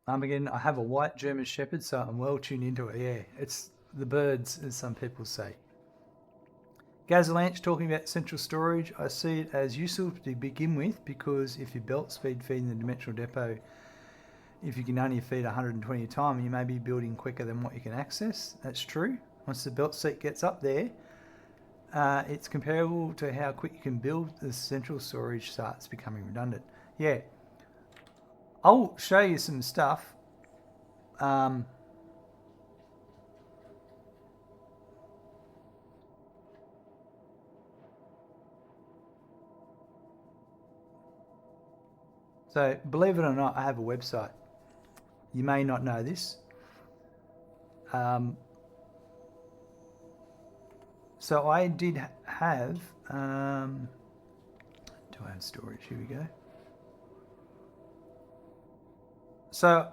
Again, I have a white German Shepherd, so I'm well tuned into it. Yeah, it's the birds, as some people say. Gazalanch talking about central storage. I see it as useful to begin with because if your belt speed feeding the dimensional depot, if you can only feed 120 at a time, you may be building quicker than what you can access. That's true. Once the belt seat gets up there, it's comparable to how quick you can build. The central storage starts becoming redundant. Yeah, I'll show you some stuff. So believe it or not, I have a website. You may not know this. So I did have, do I have storage? Here we go. So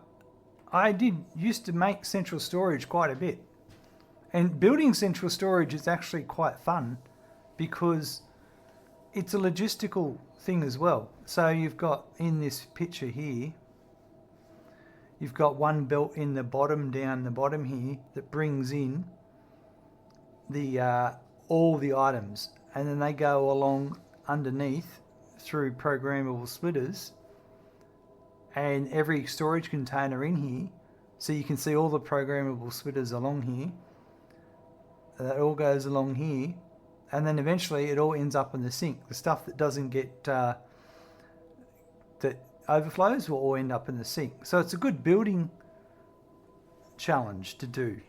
I used to make central storage quite a bit. And building central storage is actually quite fun because it's a logistical thing as well. So you've got in this picture here, you've got one belt in the bottom, down the bottom here, that brings in the all the items, and then they go along underneath through programmable splitters, and every storage container in here, so you can see all the programmable splitters along here. That all goes along here, and then eventually it all ends up in the sink. The stuff that doesn't get that overflows will all end up in the sink. So it's a good building challenge to do.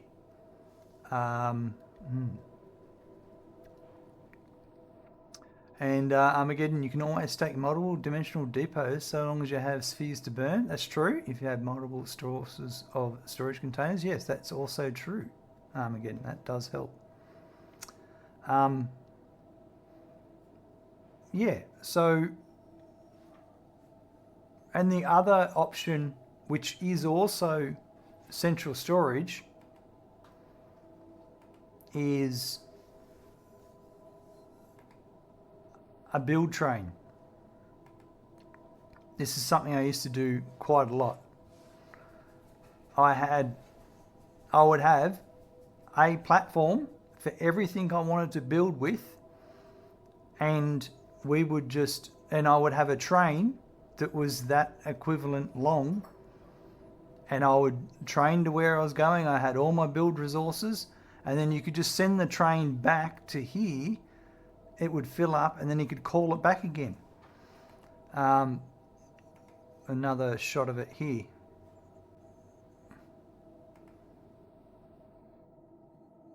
And Armageddon, you can always take multiple dimensional depots so long as you have spheres to burn. That's true. If you have multiple sources of storage containers, yes, that's also true. Armageddon, that does help. Yeah, so, and the other option, which is also central storage, is a build train. This is something I used to do quite a lot. I would have a platform for everything I wanted to build with, and I would have a train that was that equivalent long, and I would train to where I was going. I had all my build resources, and then you could just send the train back to here. It would fill up, and then you could call it back again. Another shot of it here.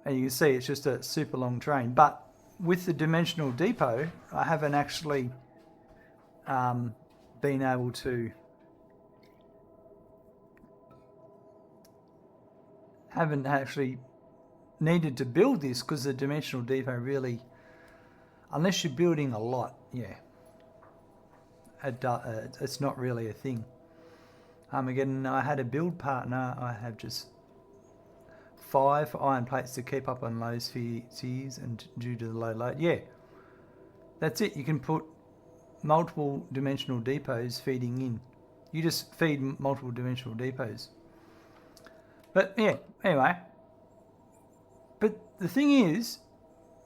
And you can see it's just a super long train. But with the dimensional depot, I haven't actually been able to needed to build this because the dimensional depot really, unless you're building a lot, yeah, it's not really a thing. Again, I had a build partner. I have just 5 iron plates to keep up on low spheres and due to the low load. Yeah, that's it. You can put multiple dimensional depots feeding in. You just feed multiple dimensional depots. But yeah, anyway. But the thing is,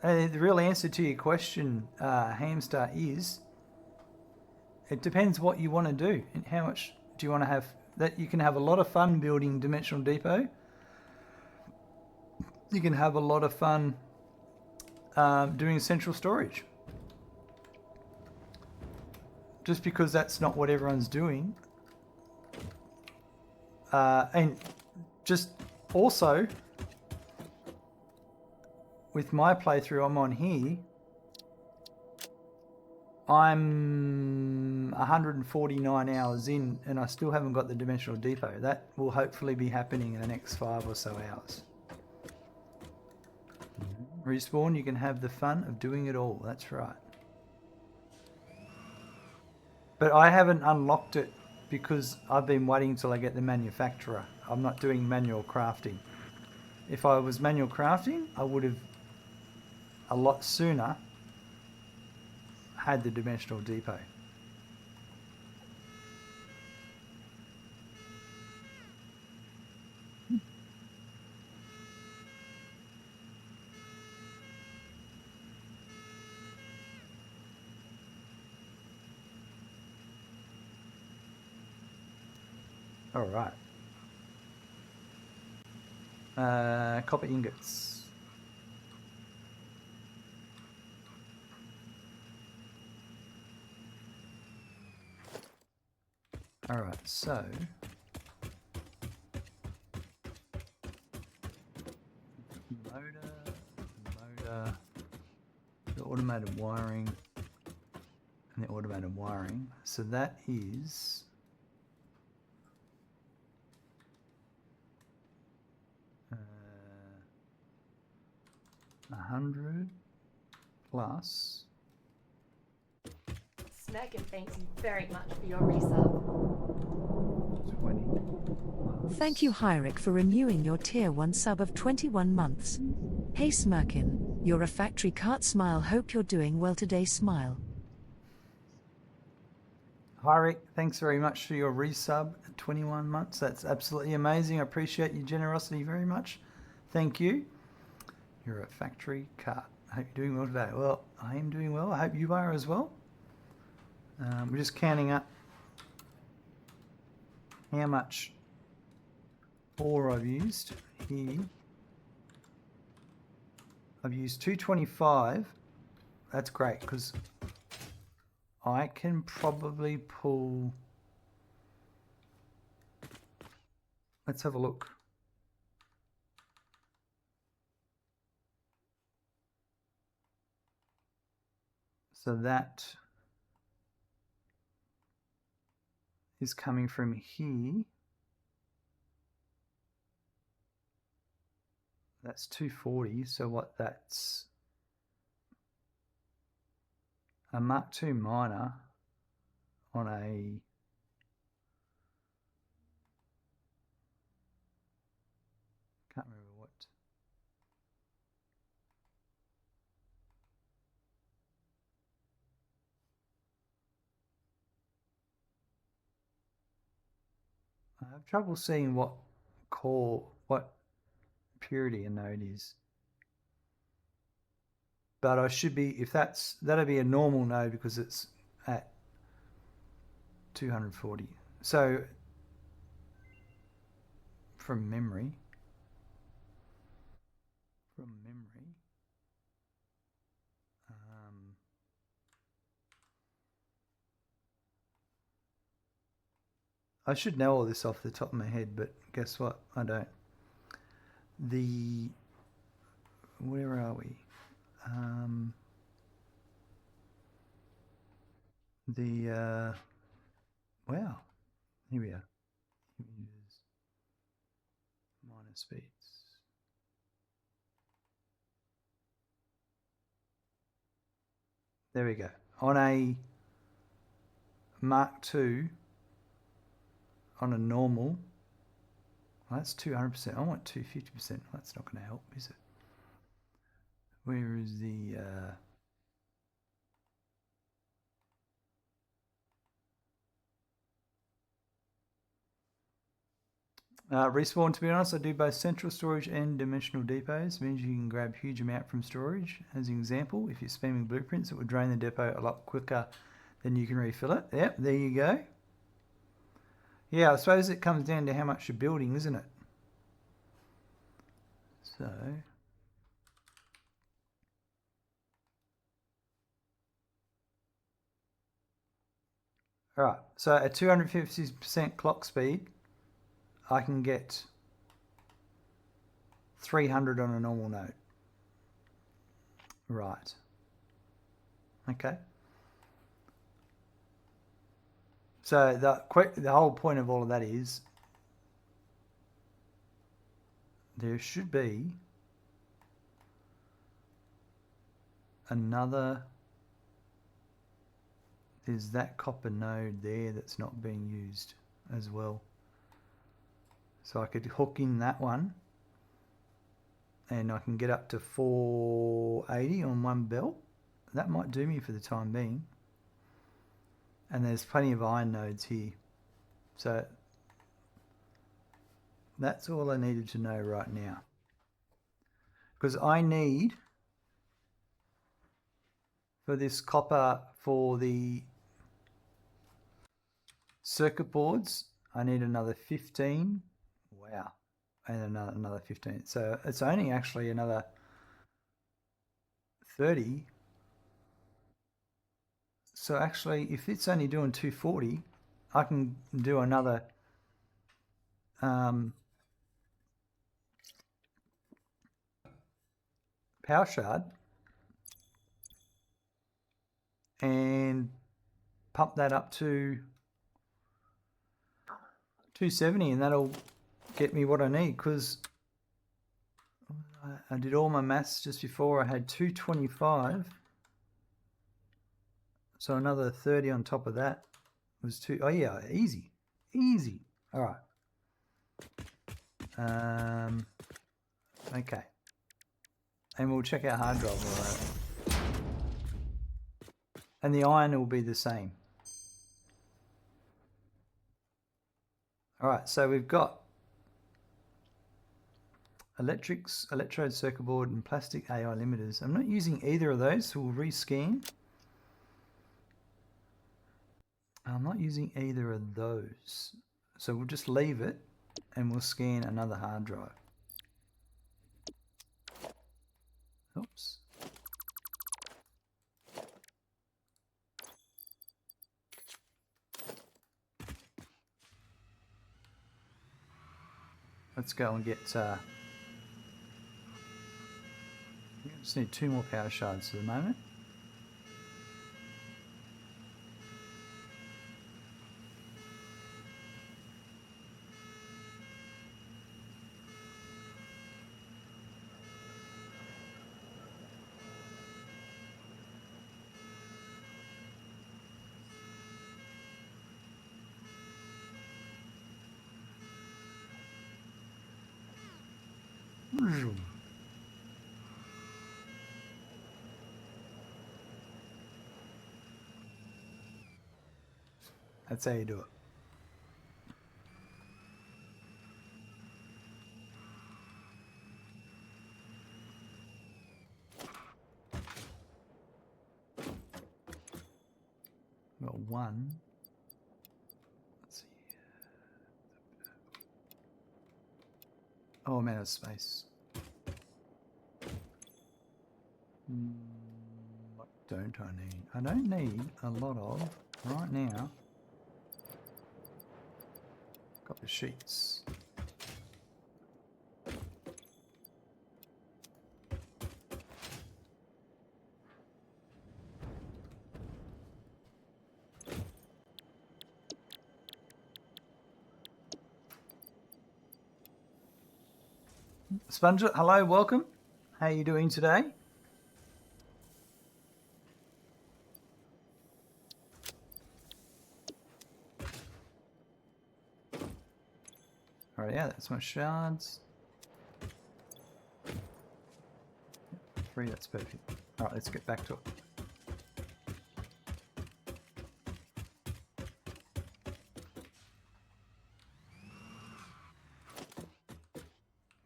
the real answer to your question, Hamster, is it depends what you want to do and how much do you want to have. That you can have a lot of fun building dimensional depot. You can have a lot of fun doing central storage. Just because that's not what everyone's doing. And just also, with my playthrough I'm on here, I'm 149 hours in and I still haven't got the dimensional depot. That will hopefully be happening in the next 5 or so hours. Respawn, you can have the fun of doing it all. That's right. But I haven't unlocked it because I've been waiting until I get the manufacturer. I'm not doing manual crafting. If I was manual crafting, I would have a lot sooner had the dimensional depot. All right. Copper ingots. All right, so motor, the automated wiring, and the automated wiring. So that is 100 plus. Smirkin thanks you very much for your resub. 20. Thank you, Hyric, for renewing your Tier 1 sub of 21 months. Hey Smirkin, you're a factory cart smile. Hope you're doing well today, smile. Hi Rick, thanks very much for your resub at 21 months. That's absolutely amazing. I appreciate your generosity very much. Thank you. You're a factory cart. I hope you're doing well today. Well, I am doing well. I hope you are as well. We're just counting up how much ore I've used here. I've used 225. That's great because I can probably pull. Let's have a look. So that is coming from here. That's 240. So what? That's a Mark II miner on a can't remember what. I have trouble seeing what purity a node is. But I should be, if that'll be a normal node because it's at 240. So from memory, I should know all this off the top of my head, but guess what? I don't. Where are we? Wow, here we are. Minor speeds. There we go. On a Mark II, on a normal, well, that's 200%. I want 250%. That's not going to help, is it? Where is the... Respawn, to be honest, I do both central storage and dimensional depots. It means you can grab huge amount from storage. As an example, if you're spamming blueprints, it would drain the depot a lot quicker than you can refill it. Yep, there you go. Yeah, I suppose it comes down to how much you're building, isn't it? So... Alright, so at 250% clock speed, I can get 300 on a normal node. Right. Okay. So the whole point of all of that is there should be another... There's that copper node there that's not being used as well. So I could hook in that one and I can get up to 480 on one belt. That might do me for the time being. And there's plenty of iron nodes here. So that's all I needed to know right now. Because I need, for this copper, for the circuit boards, I need another 15. Wow. And another 15. So it's only actually another 30. So actually, if it's only doing 240, I can do another power shard and pump that up to 270, and that'll get me what I need, because I did all my maths just before. I had 225, so another 30 on top of that was two. Oh yeah, easy. All right. Okay, and we'll check out hard drive all that, and the iron will be the same. All right, so we've got electrics, electrode circuit board, and plastic AI limiters. I'm not using either of those, so we'll rescan. I'm not using either of those, so we'll just leave it and we'll scan another hard drive. Oops. Let's go and get, we just need 2 more power shards for the moment. That's how you do it. Got 1. Let's see. Oh, I'm out of space. What don't I need? I don't need a lot of, right now, copper sheets. Sponge, hello, welcome. How are you doing today? All right, yeah, that's my shards. 3, that's perfect. All right, let's get back to it.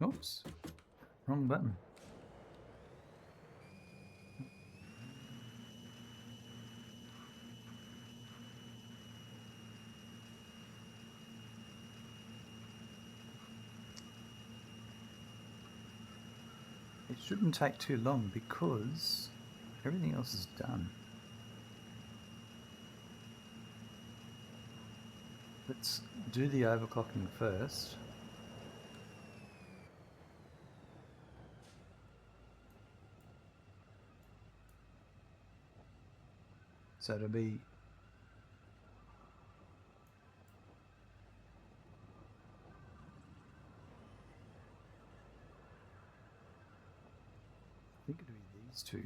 Oops, wrong button. It shouldn't take too long because everything else is done. Let's do the overclocking first. So it'll be I think it'll be these 2.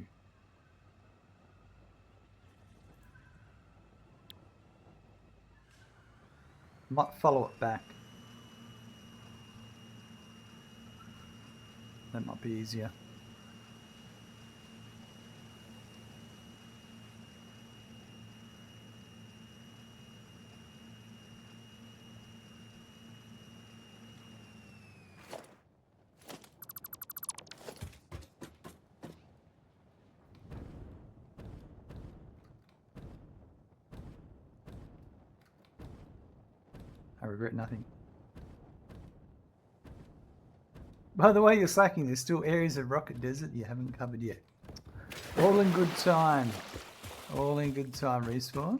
Might follow it back. That might be easier. I regret nothing. By the way, you're slacking. There's still areas of Rocket Desert you haven't covered yet. All in good time. All in good time, Respawn.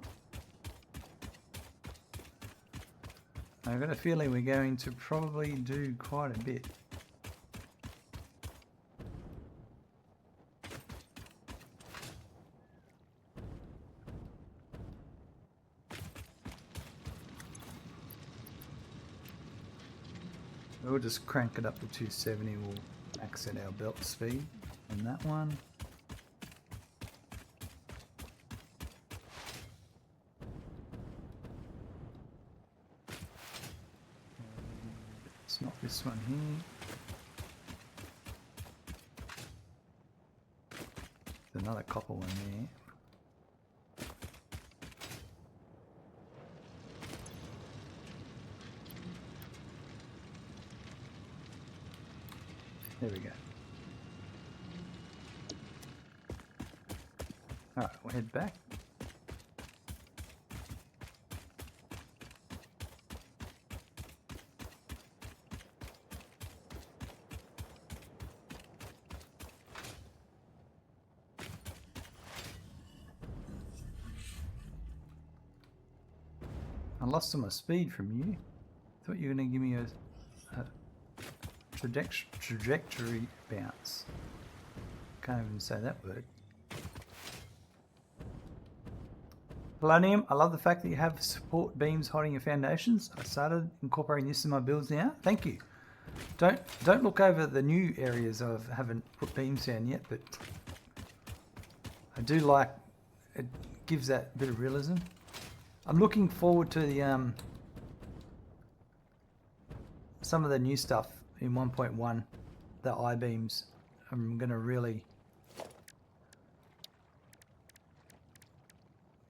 I've got a feeling we're going to probably do quite a bit. We'll just crank it up to 270. We'll max out our belt speed on that one. It's not this one here. There's another copper one there. There we go. Alright, we'll head back. I lost some of my speed from you. Thought you were going to give me a trajectory bounce. Can't even say that word. Polonium, I love the fact that you have support beams holding your foundations. I started incorporating this in my builds now. Thank you. Don't look over the new areas I haven't put beams down yet, but I do like it. Gives that bit of realism. I'm looking forward to the some of the new stuff in 1.1, the I-beams. I'm gonna really,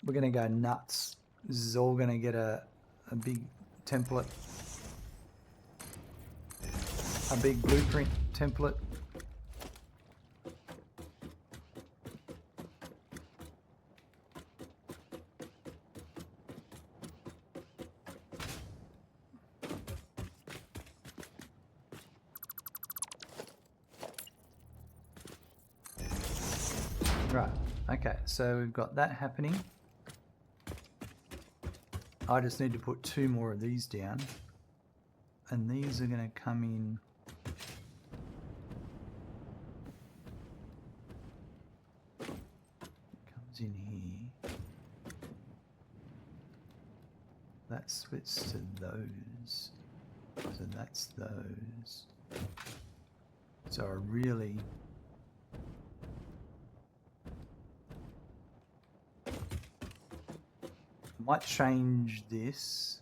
we're gonna go nuts. This is all gonna get a big template, a big blueprint template. Right, okay, so we've got that happening. I just need to put 2 more of these down, and these are going to come in. Comes in here. That splits to those, so that's those. So I really might change this.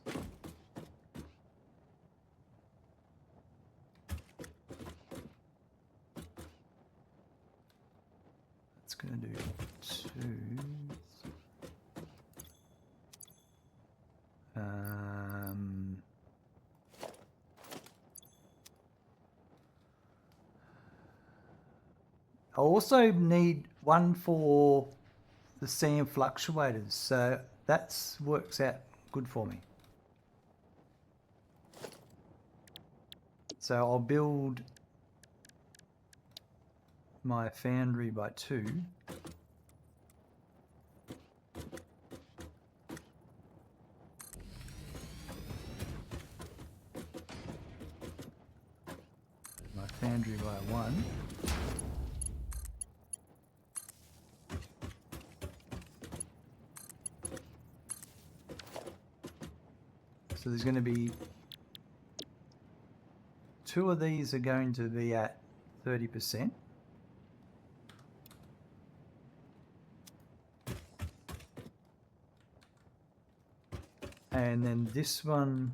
It's going to do 2. I also need 1 for the sand fluctuators, so that works out good for me. So I'll build my foundry by 2. My foundry by 1. So there's going to be 2 of these are going to be at 30%. And then this one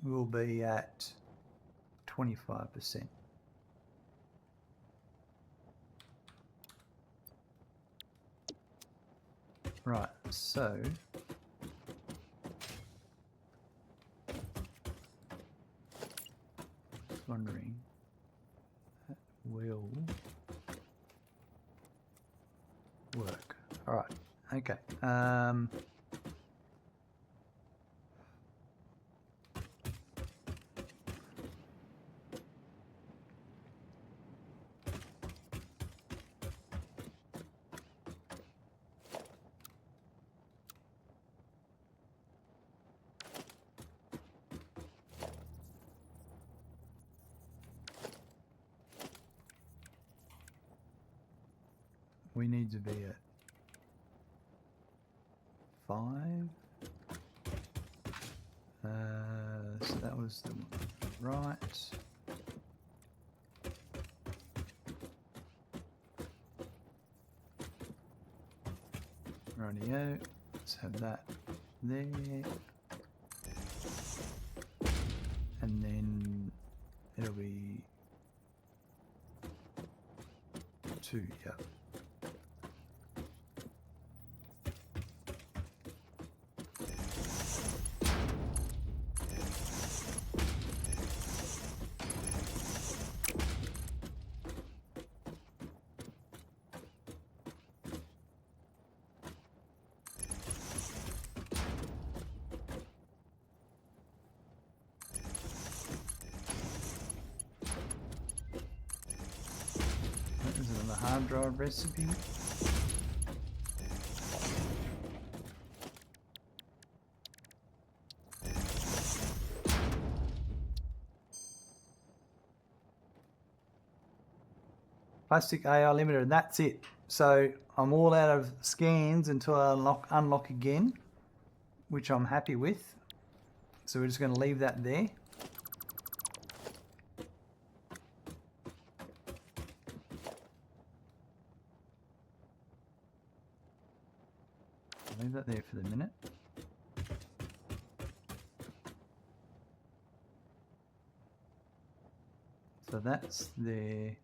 will be at 25%. Right, so wondering that will work. All right. Okay. we need to be at 5. So that was the right. Rightio. Let's have that there. And then it'll be 2, yeah. That is another hard drive recipe. Plastic AI Limited, and that's it. So I'm all out of scans until I unlock again, which I'm happy with. So we're just going to leave that there. Leave that there for the minute. So that's there.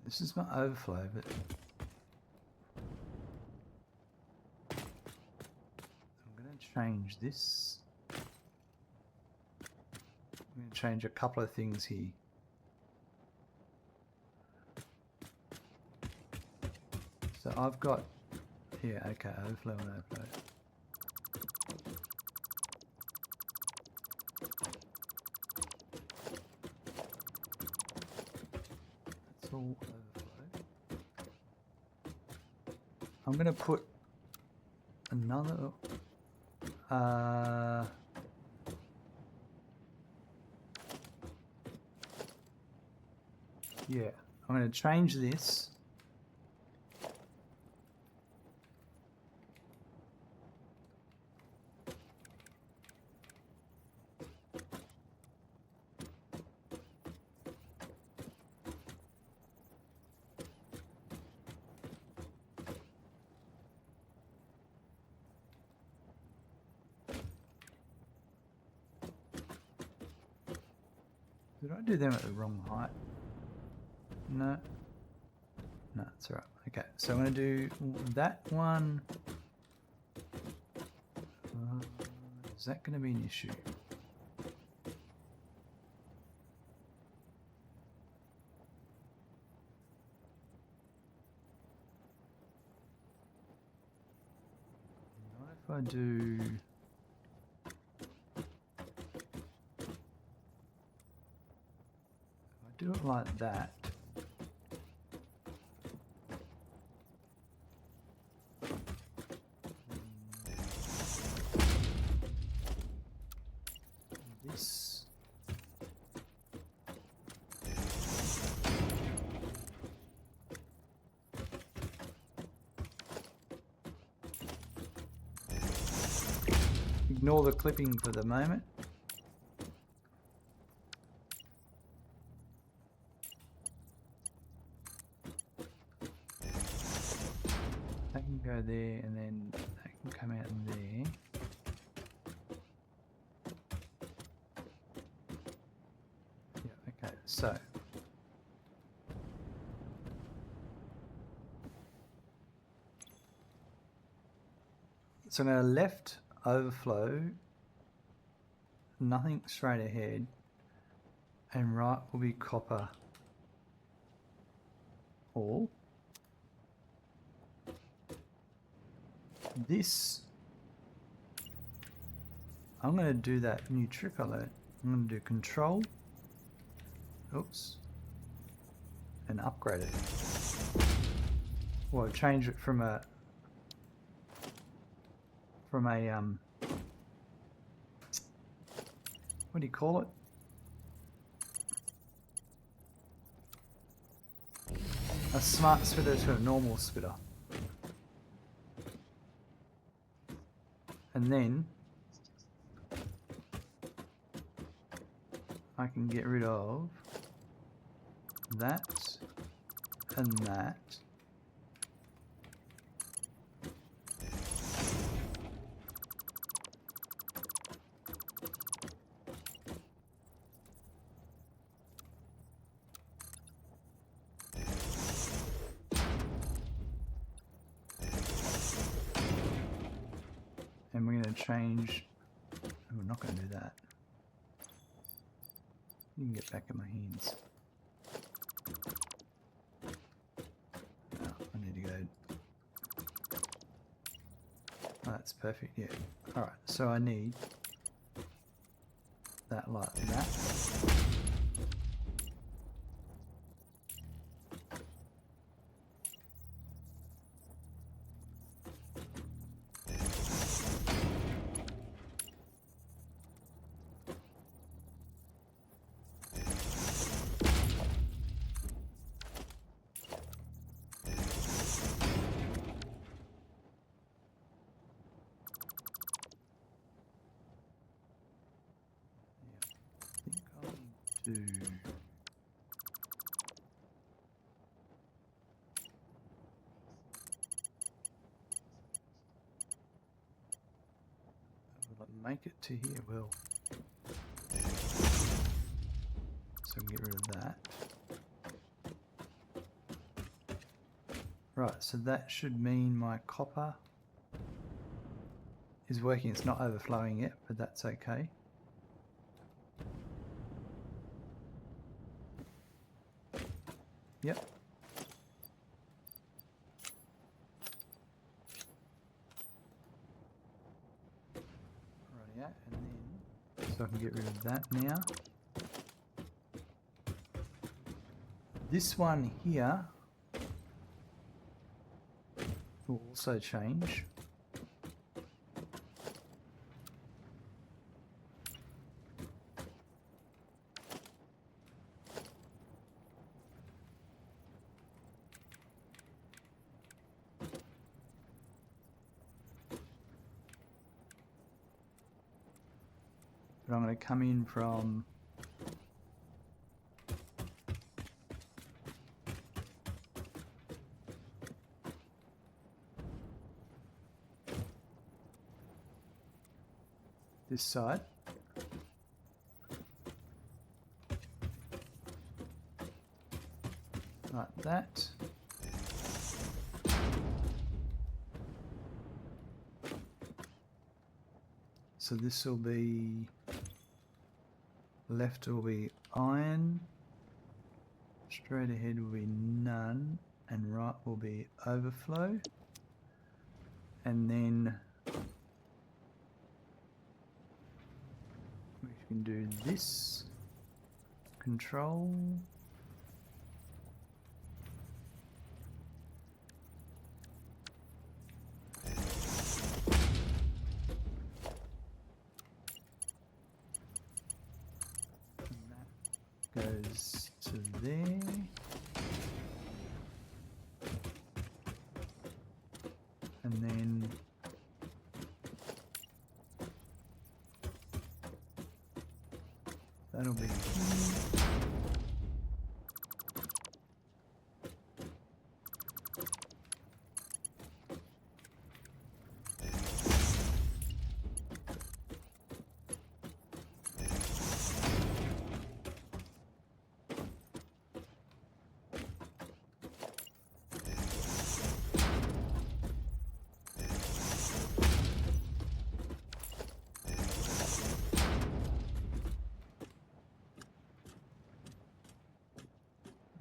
This is my overflow, but I'm going to change this. I'm going to change a couple of things here. So I've got here, okay, overflow and overflow. That's all overflow. I'm going to put another yeah, I'm going to change this. Did I do them at the wrong height? No. No, it's alright. Okay, so I'm going to do that one. Is that going to be an issue? Not if I do... do it like that. This. Ignore the clipping for the moment. Go there and then that can come out in there. Yeah, okay, so I'm going to left overflow, nothing straight ahead, and right will be copper all. This, I'm going to do that new trick I learned. I'm going to do control Oops. And upgrade it. Well, change it from a what do you call it? A smart spitter to a normal spitter. And then I can get rid of that and that. And we're going to change. Oh, we're not going to do that. You can get back in my hands. Oh, I need to go. Oh, that's perfect, yeah. Alright, so I need that like that. Do will it make it to here? Well, so get rid of that. Right, so that should mean my copper is working. It's not overflowing yet, but that's okay. Yep. Right, and then so I can get rid of that now. This one here will also change. But I'm going to come in from this side. Like that. So this will be, left will be iron, straight ahead will be none, and right will be overflow. And then we can do this, control, goes to there. And then that'll be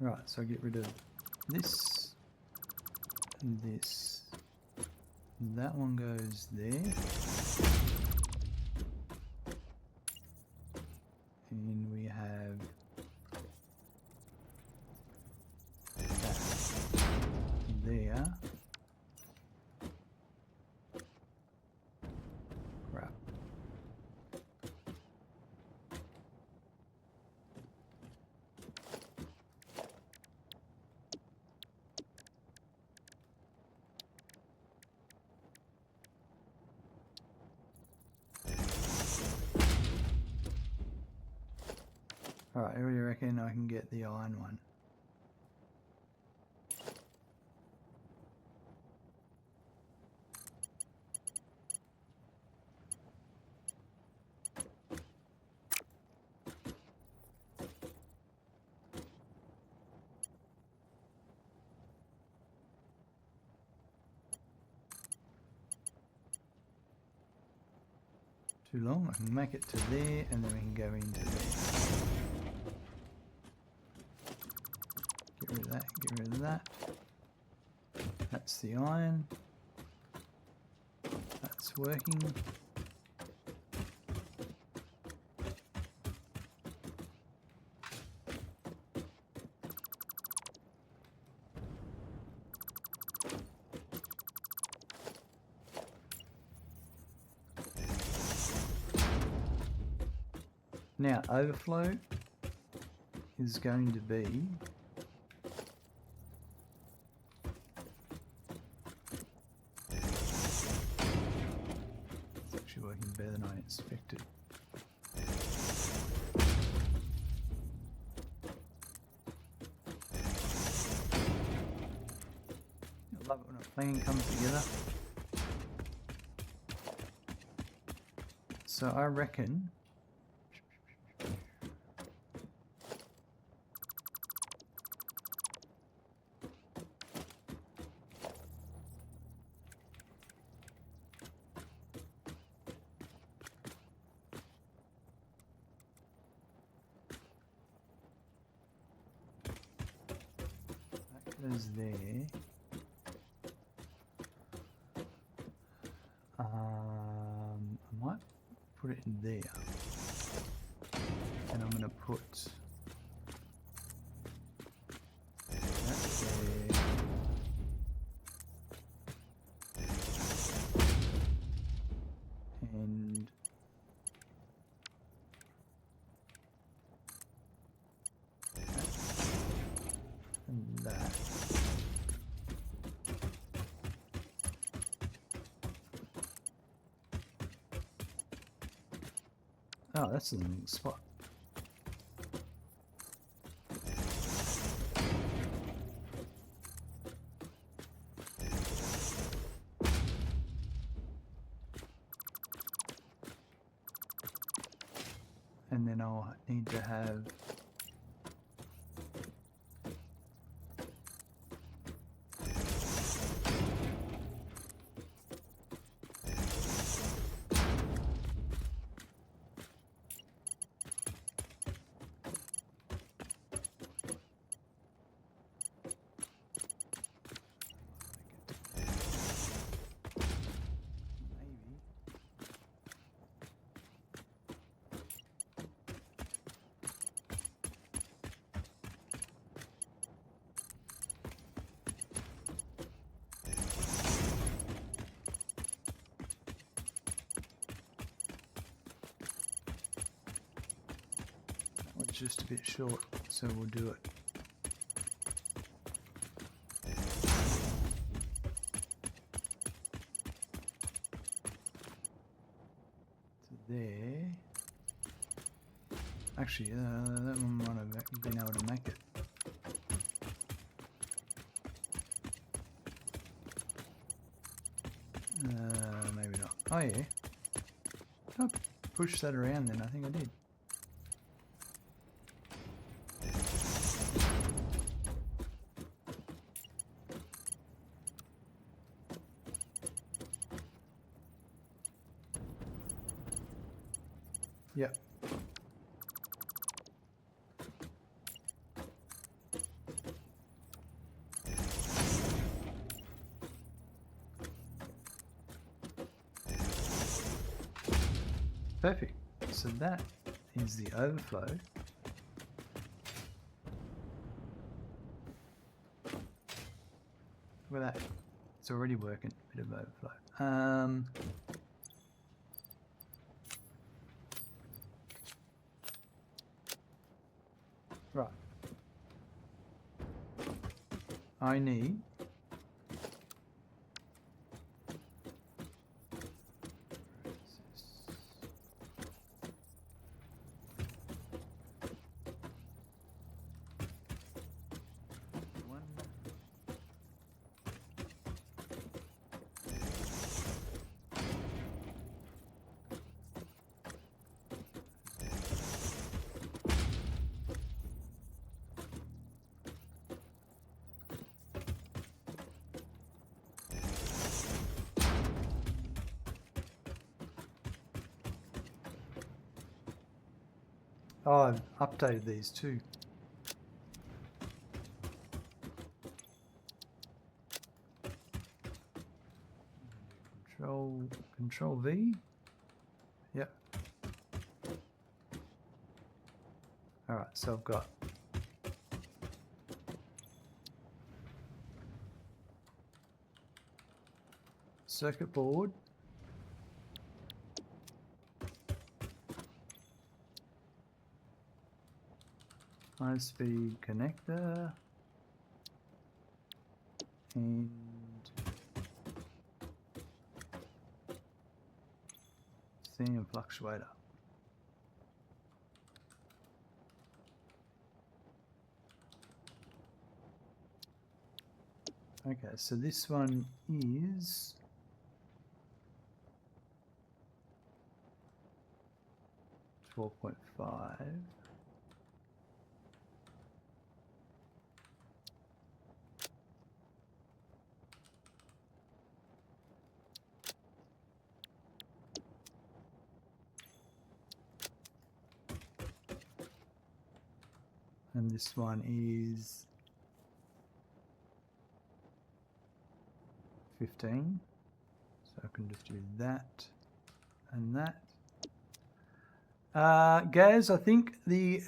right, so I get rid of this, and this, that one goes there, and we have reckon I can get the iron one. Too long, I can make it to there and then we can go into there. Get rid of that, get rid of that. That's the iron. That's working. Now, overflow is going to be it's actually working better than I expected. I love it when a plan comes together. So I reckon is there. I might put it in there, and I'm going to put that there, and that. Oh, that's the spot. And then I'll need to have it's just a bit short, so we'll do it. To there. Actually, that one might have been able to make it. Maybe not. Oh yeah. I pushed that around then, I think I did. Yep. Perfect. So that is the overflow. Look at that. It's already working. Bit of overflow. Right. I need Oh, I've updated these too. Control V. Yep. All right, so I've got circuit board, high-speed connector, and CM fluctuator. Okay, so this one is 12.5. And this one is 15. So I can just do that and that. Gaz, I think the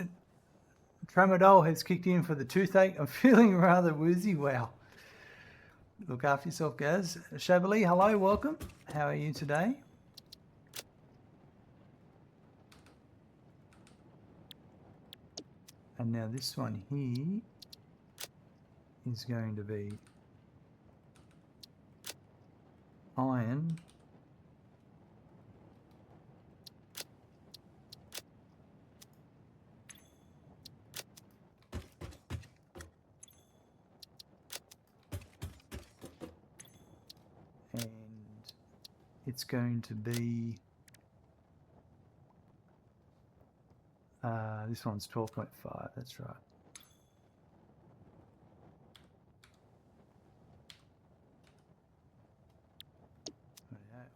tramadol has kicked in for the toothache. I'm feeling rather woozy. Wow. Look after yourself, Gaz. Chablis, hello, welcome. How are you today? And now this one here is going to be iron. And it's going to be this one's 12.5, that's right.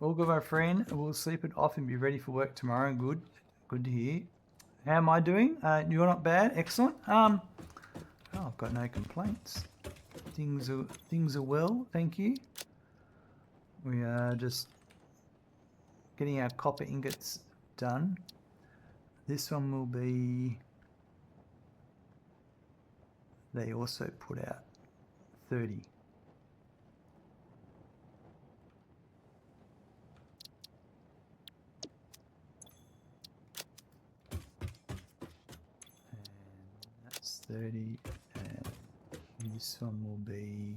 All good, my friend. We'll sleep it off and be ready for work tomorrow. Good. Good to hear. How am I doing? You're not bad. Excellent. Oh, I've got no complaints. Things are well, thank you. We are just getting our copper ingots done. This one will be, they also put out 30. And that's 30, and this one will be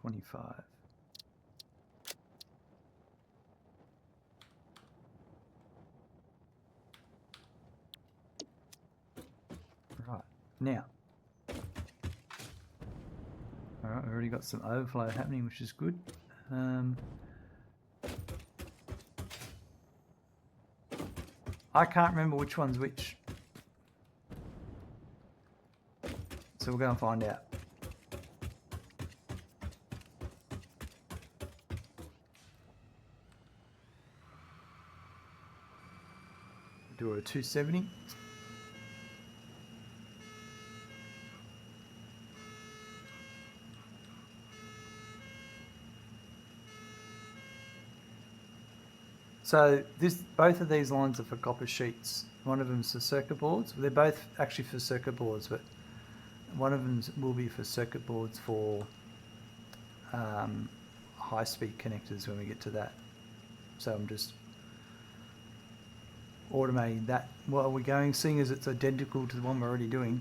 25. Right, now, all right, we've already got some overflow happening, which is good. I can't remember which one's which, so we'll go and find out. Do a 270. So both of these lines are for copper sheets. One of them's for circuit boards. They're both actually for circuit boards, but one of them will be for circuit boards for high-speed connectors when we get to that. So I'm just automating that while we're going, seeing as it's identical to the one we're already doing.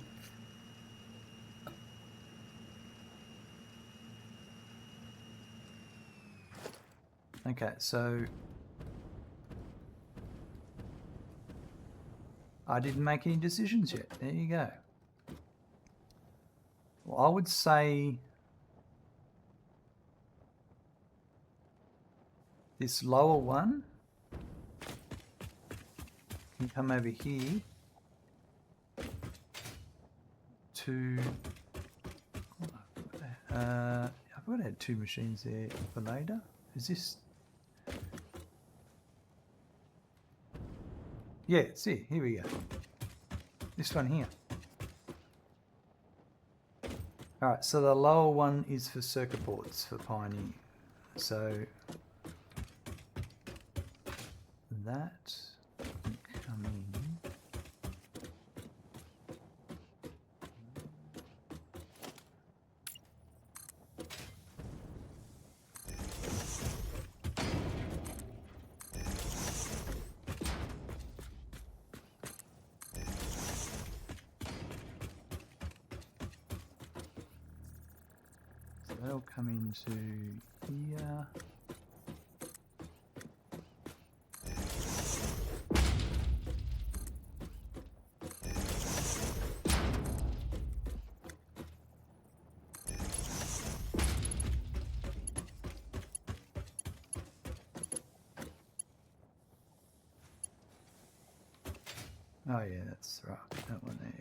Okay, so I didn't make any decisions yet. There you go. Well, I would say this lower one can come over here to, I've got to add 2 machines there for later. Is this, Yeah, see, here we go. This one here. Alright, so the lower one is for circuit boards for Pioneer. So that can come in. So that'll come into here. Oh yeah, that's right, that one there.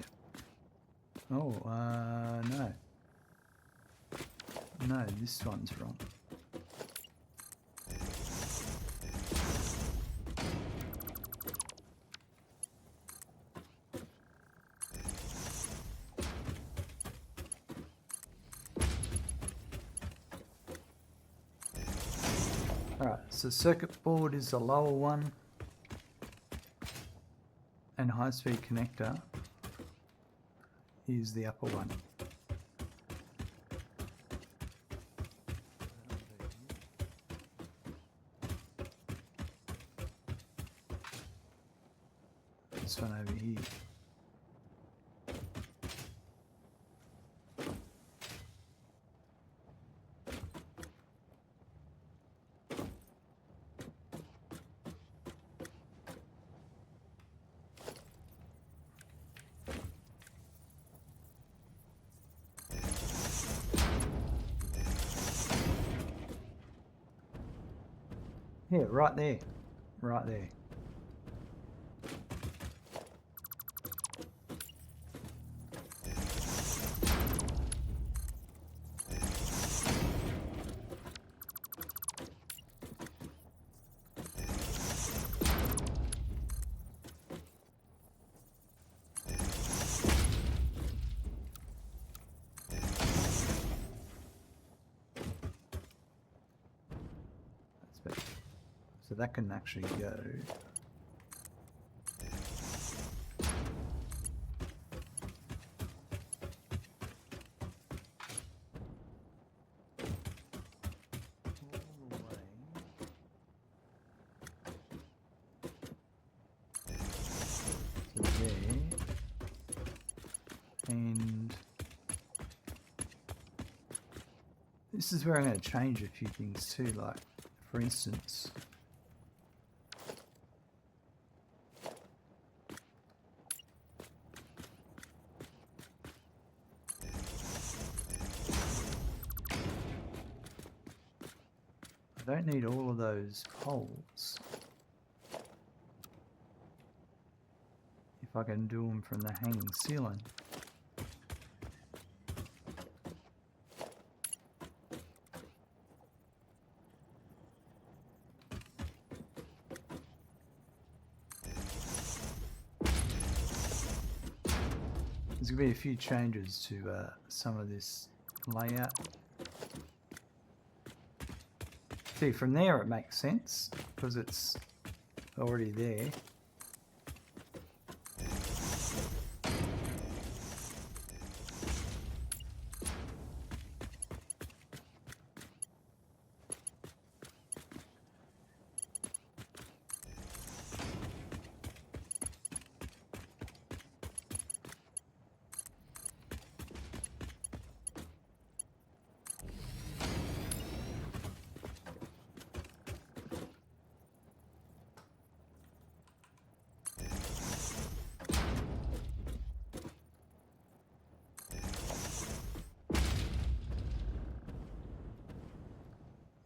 Oh, no. No, this one's wrong. Alright, so circuit board is the lower one, and high-speed connector is the upper one. This one over here. Yeah, right there. Right there. That's better. So that can actually go. All the way to there. And this is where I'm going to change a few things too, like for instance, I don't need all of those poles if I can do them from the hanging ceiling. There's going to be a few changes to some of this layout. See, from there it makes sense because it's already there.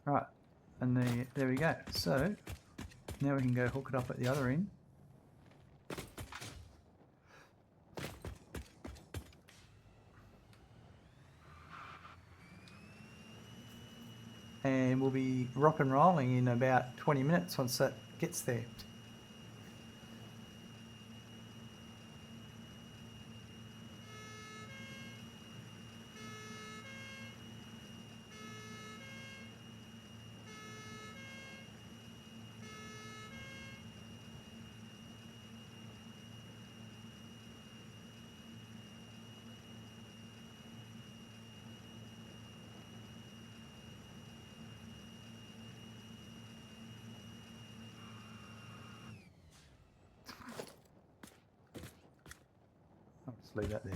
Right, and there we go. So now we can go hook it up at the other end. And we'll be rock and rolling in about 20 minutes once that gets there. Just leave that there.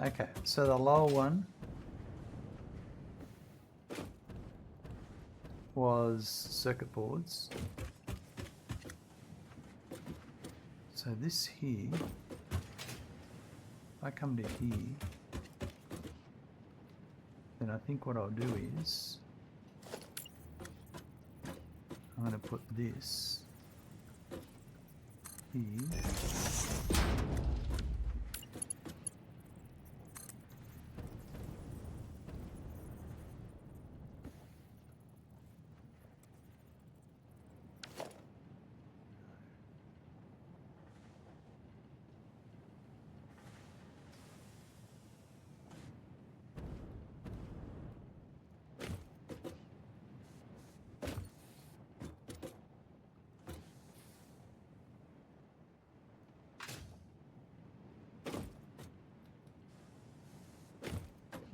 Okay, so the lower one was circuit boards. So this here, if I come to here, then I think what I'll do is I'm going to put this here.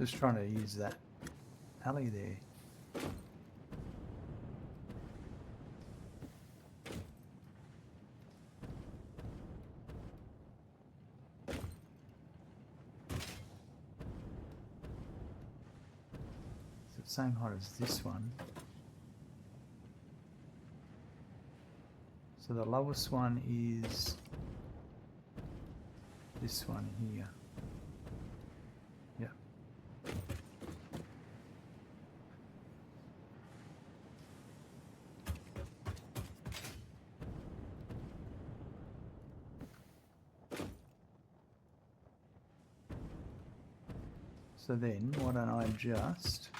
Just trying to use that alley there. It's the same height as this one. So the lowest one is this one here. Yeah. So then, why don't I just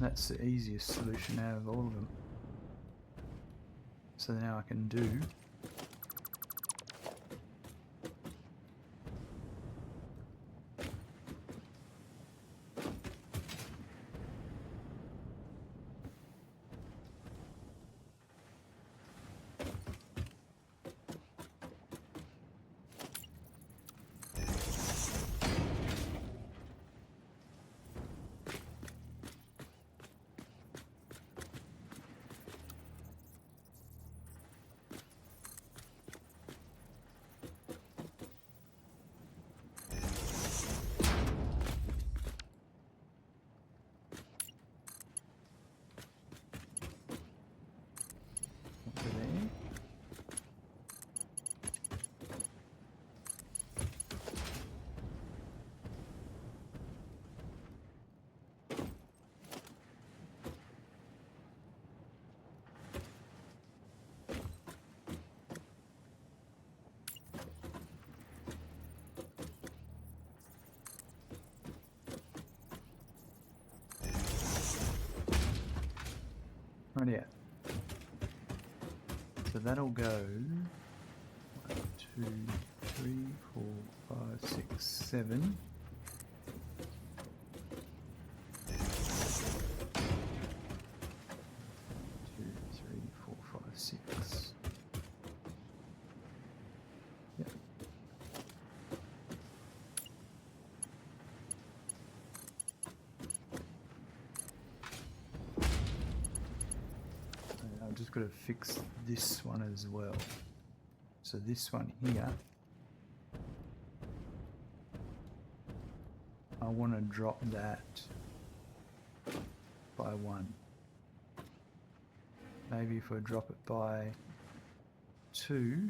that's the easiest solution out of all of them. So now I can do over there. Right, yeah. So that'll go 1, 2, 3, 4, 5, 6, 7. Two, 3, 4, 5, 6. Yep. I've just got to fix this one as well. So this one here I want to drop that by 1. Maybe if I drop it by 2,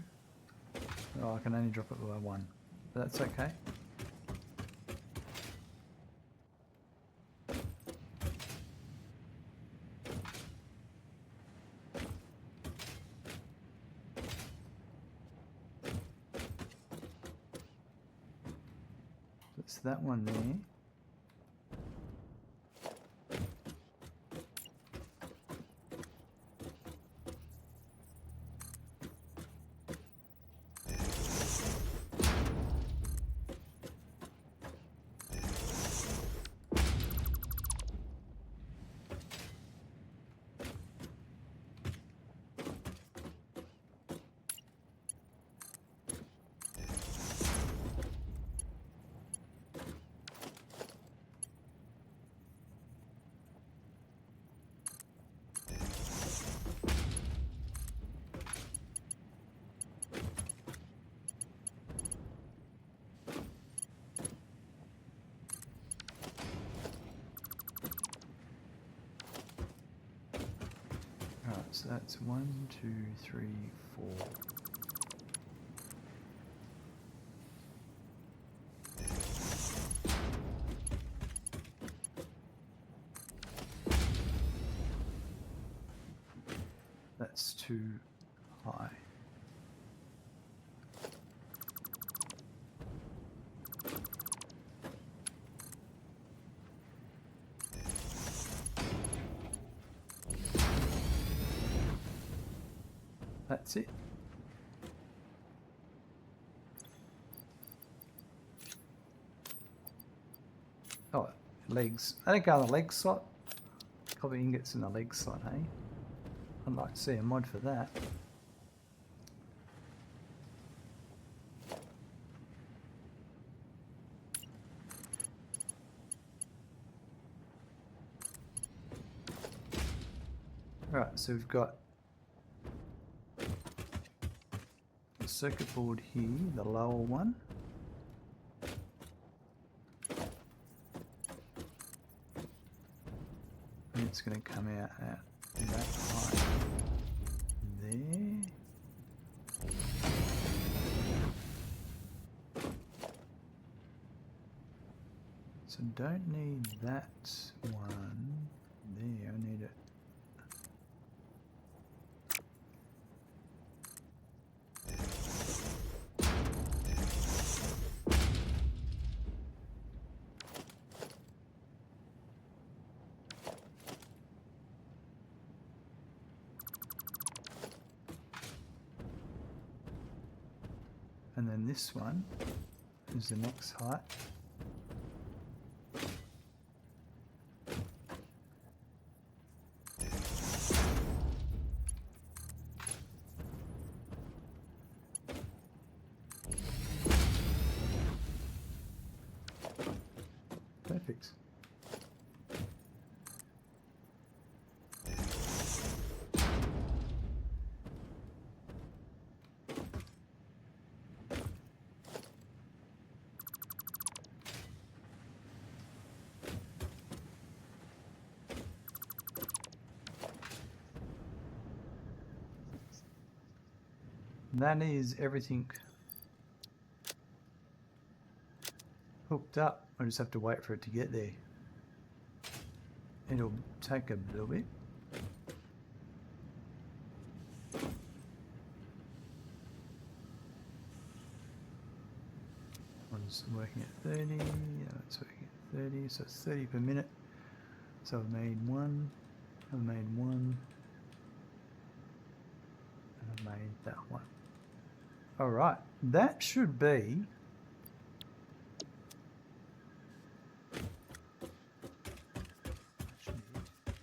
oh, I can only drop it by 1, but that's okay. That's that one there. Alright, so that's 1, 2, 3, 4. That's too high. That's it. Oh, legs. I think go on the leg slot. Copper ingots in the leg slot, hey? I'd like to see a mod for that. Right, so we've got the circuit board here, the lower one. And it's going to come out at that height there. So don't need that one there, I need it. And then this one is the next height. Perfect. That is everything hooked up. I just have to wait for it to get there. It'll take a little bit. One's working at 30, it's working at 30, so it's 30 per minute. So I've made one, I've made one, and I've made that one. Alright, that should be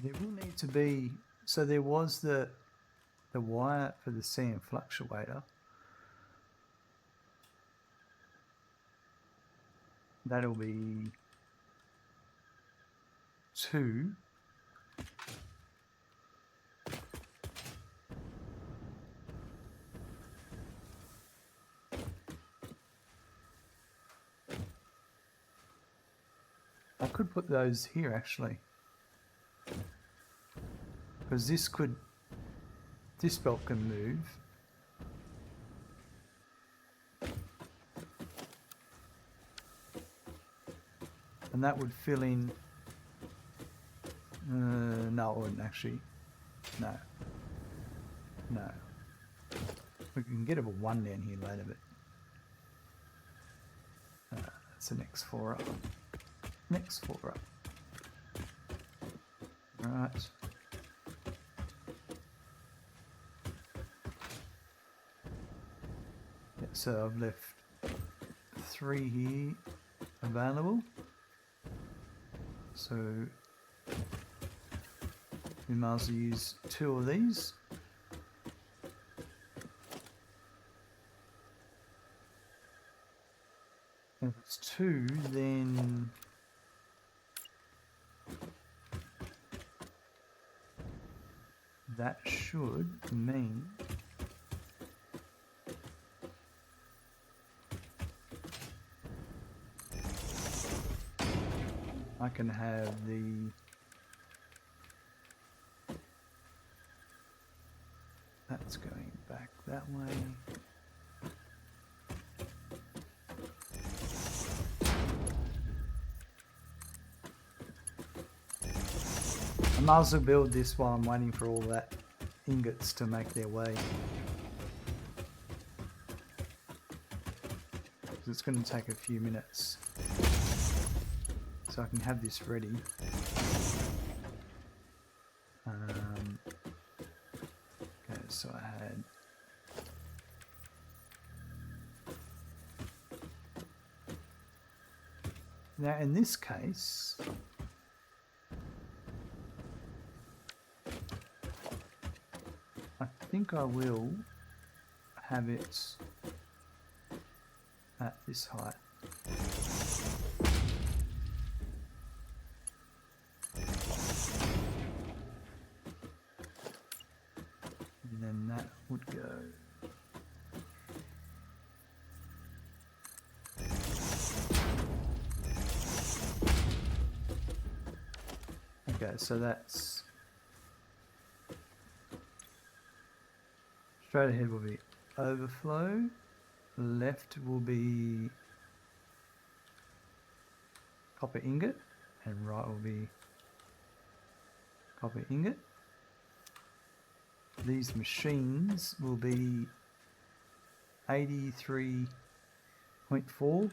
there will need to be, so there was the wire for the CM fluctuator. That'll be 2. put those here actually, because this belt can move. And that would fill in. No, it wouldn't actually. No. No. We can get a 1 down here later, but that's the next 4 up. Next 4 up. Right. Yeah, so I've left 3 here available. So we might as well use 2 of these. If it's 2, then that should mean I can have that's going back that way. I might as well build this while I'm waiting for all that ingots to make their way. Because it's going to take a few minutes. So I can have this ready. Okay, so I had now in this case I think I will have it at this height. And then that would go okay, so that's straight ahead will be overflow, left will be copper ingot, and right will be copper ingot. These machines will be 83.4.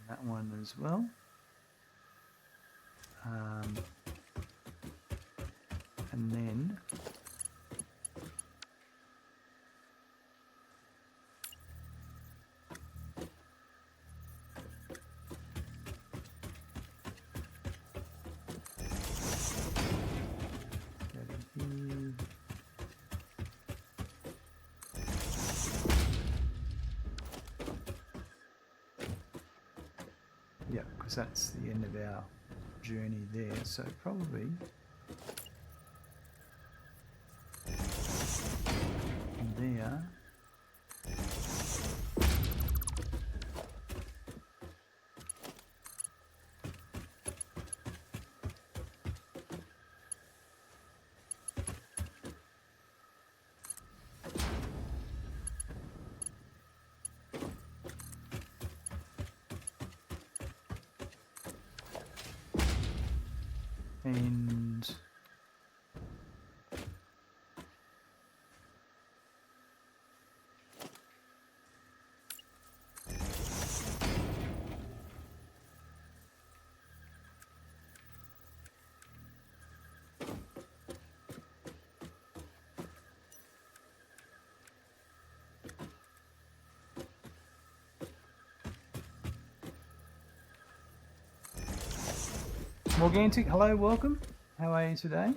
That one as well. And then yeah, because that's the end of our journey there, so probably there. And Morgantic, hello, welcome. How are you today?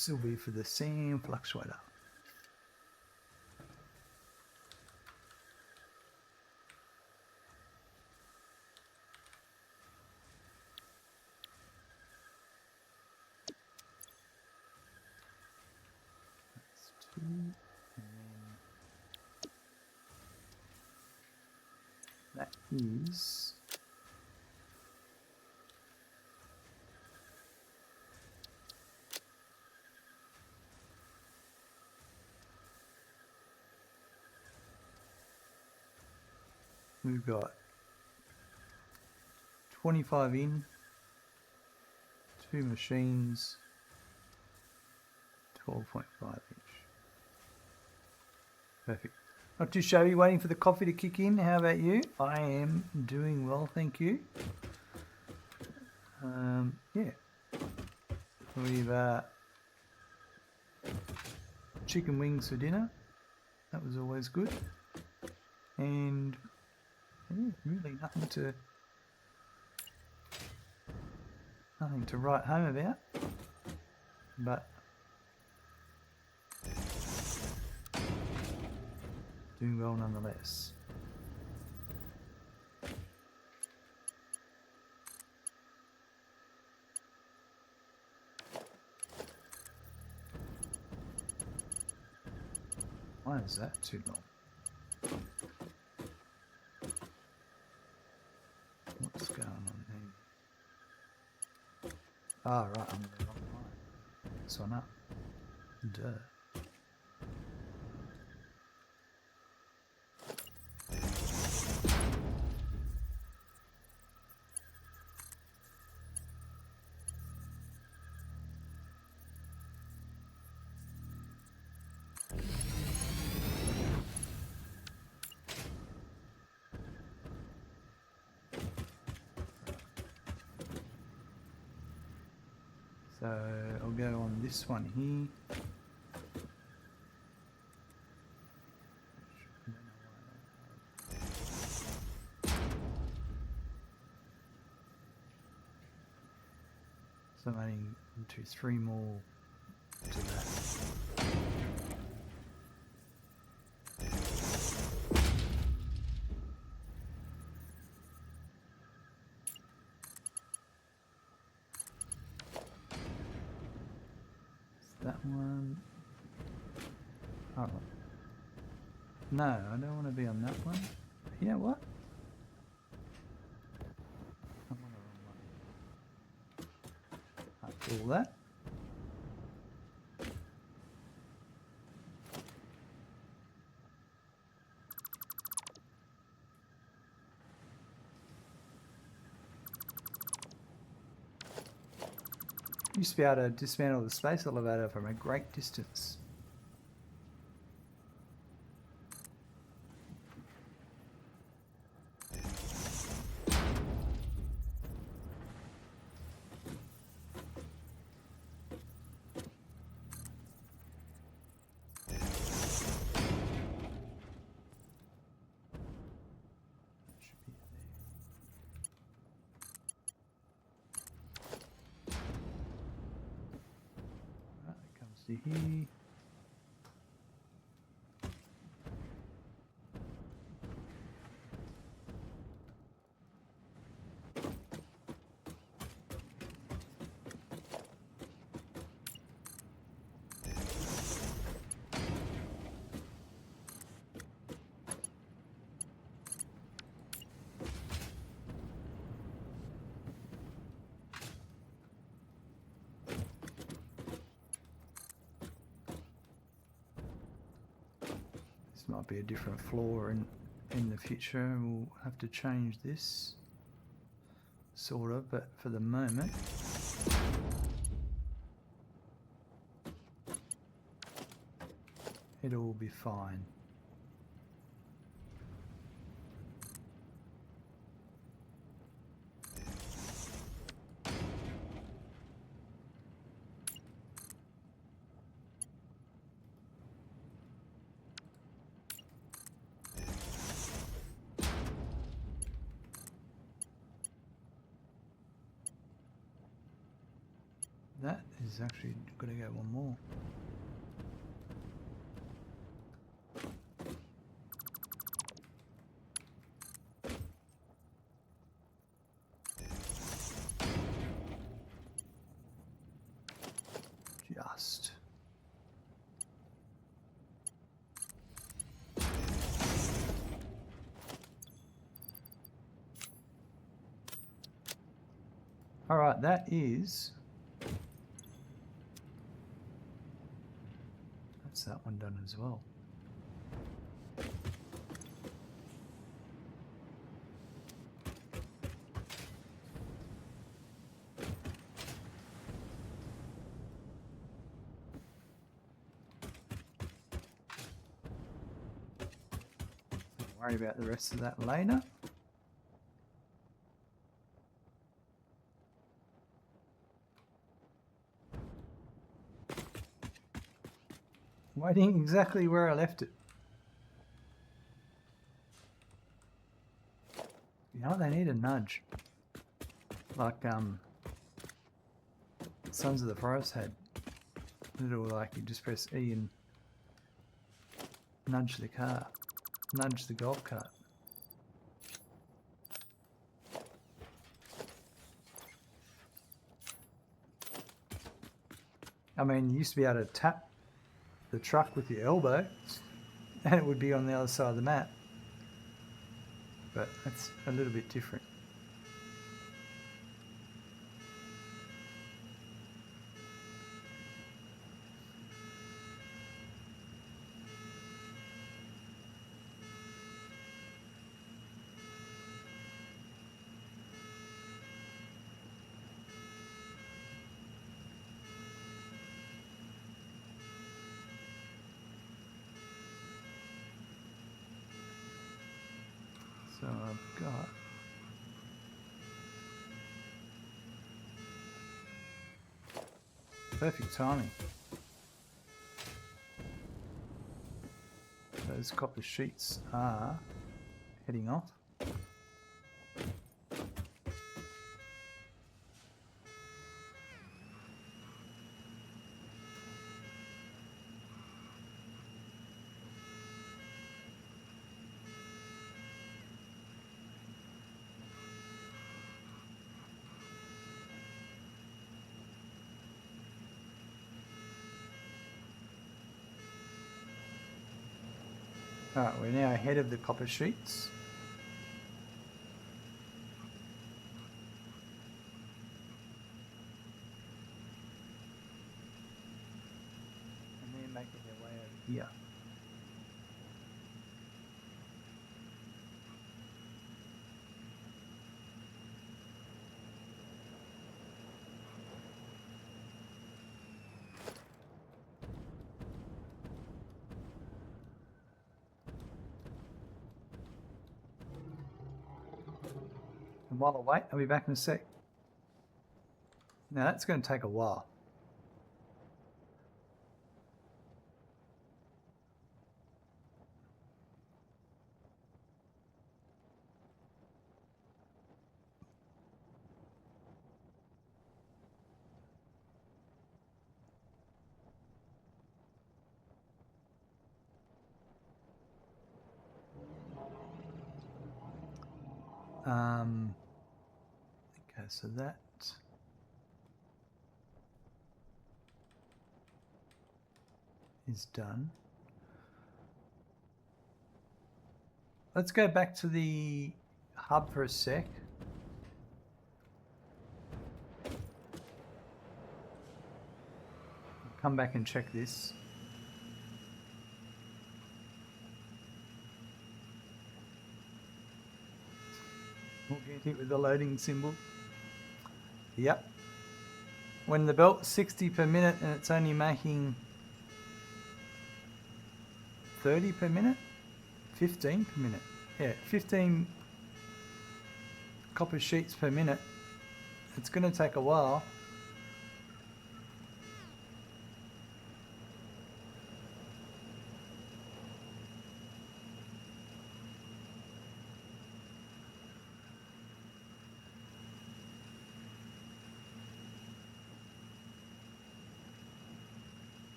This will be for the sand fluctuator. That's 2, and then that is we've got 25 in, 2 machines, 12.5 inch. Perfect. Not too shabby. Waiting for the coffee to kick in. How about you? I am doing well, thank you. Yeah. We've chicken wings for dinner. That was always good. And yeah, really nothing to write home about. But doing well nonetheless. Why is that too long? What's going on here? Ah, right, I'm in the wrong line. This one up. Duh. So I'll go on this one here. So I'm adding 2, 3 more to that. That one. Oh. No, I don't want to be on that one. You know what? I'm on the wrong one. After all that. Used to be able to dismantle the space elevator from a great distance. Should be there. Right, it comes to here. This might be a different floor in the future. We'll have to change this, sort of, but for the moment, it'll all be fine. That is actually going to go one more. Just. All right, that is. That's that one done as well. Don't worry about the rest of that later. Waiting exactly where I left it. You know, they need a nudge. Like, Sons of the Forest had. Little, like, you just press E and nudge the car. Nudge the golf cart. I mean, you used to be able to tap the truck with your elbow and it would be on the other side of the map. But that's a little bit different. So I've got perfect timing. Those copper sheets are heading off. Alright, we're now ahead of the copper sheets. And they're making their way over here. And while I wait, I'll be back in a sec. Now that's going to take a while. Okay, so that is done. Let's go back to the hub for a sec. Come back and check this. We'll get hit with the loading symbol. Yep. When the belt's 60 per minute and it's only making 30 per minute? 15 per minute. Yeah, 15 copper sheets per minute. It's going to take a while.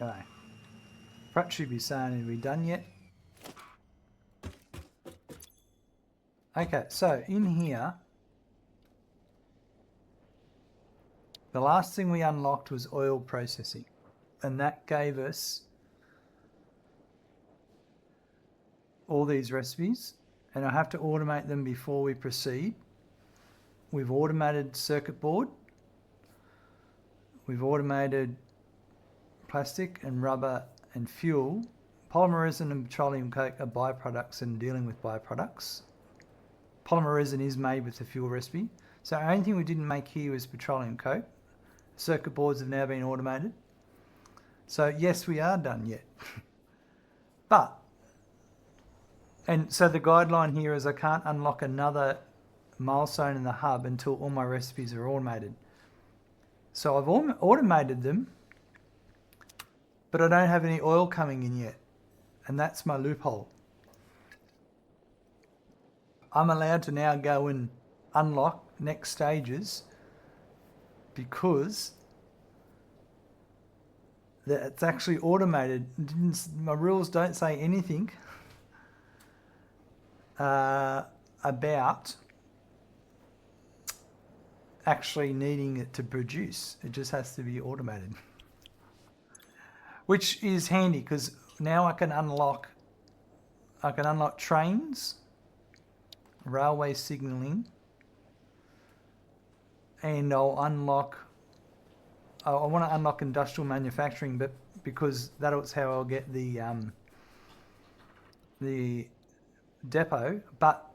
Okay. Pratt should be saying, are we done yet? Okay, so in here, the last thing we unlocked was oil processing, and that gave us all these recipes, and I have to automate them before we proceed. We've automated circuit board, we've automated plastic and rubber and fuel. Polymer resin and petroleum coke are byproducts and dealing with byproducts. Polymer resin is made with the fuel recipe. So the only thing we didn't make here was petroleum coke. Circuit boards have now been automated. So yes, we are done yet. And so the guideline here is I can't unlock another milestone in the hub until all my recipes are automated. So I've automated them, but I don't have any oil coming in yet. And that's my loophole. I'm allowed to now go and unlock next stages because it's actually automated. My rules don't say anything about actually needing it to produce. It just has to be automated. Which is handy because now I can unlock trains, railway signalling, and I want to unlock industrial manufacturing, but because that's how I'll get the depot, but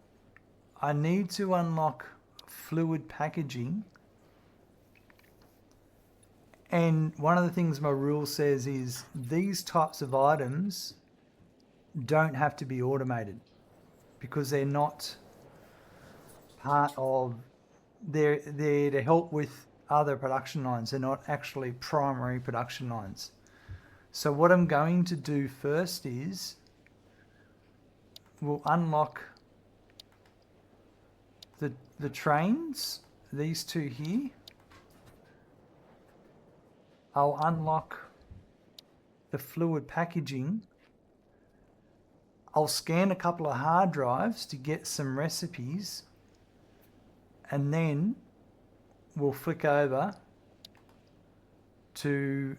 I need to unlock fluid packaging. And one of the things my rule says is these types of items don't have to be automated because they're not part of, they're to help with other production lines. They're not actually primary production lines. So what I'm going to do first is we'll unlock the trains, these two here. I'll unlock the fluid packaging. I'll scan a couple of hard drives to get some recipes, and then we'll flick over to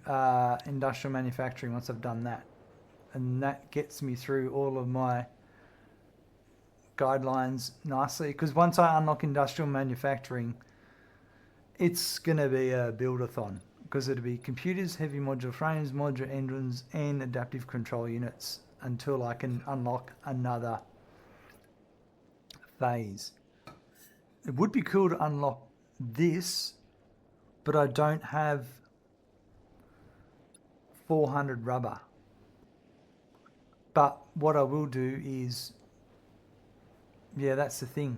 industrial manufacturing once I've done that. And that gets me through all of my guidelines nicely, because once I unlock industrial manufacturing, it's going to be a build-a-thon, because it'll be computers, heavy modular frames, modular engines, and adaptive control units until I can unlock another phase. It would be cool to unlock this, but I don't have 400 rubber. But what I will do is, yeah, that's the thing.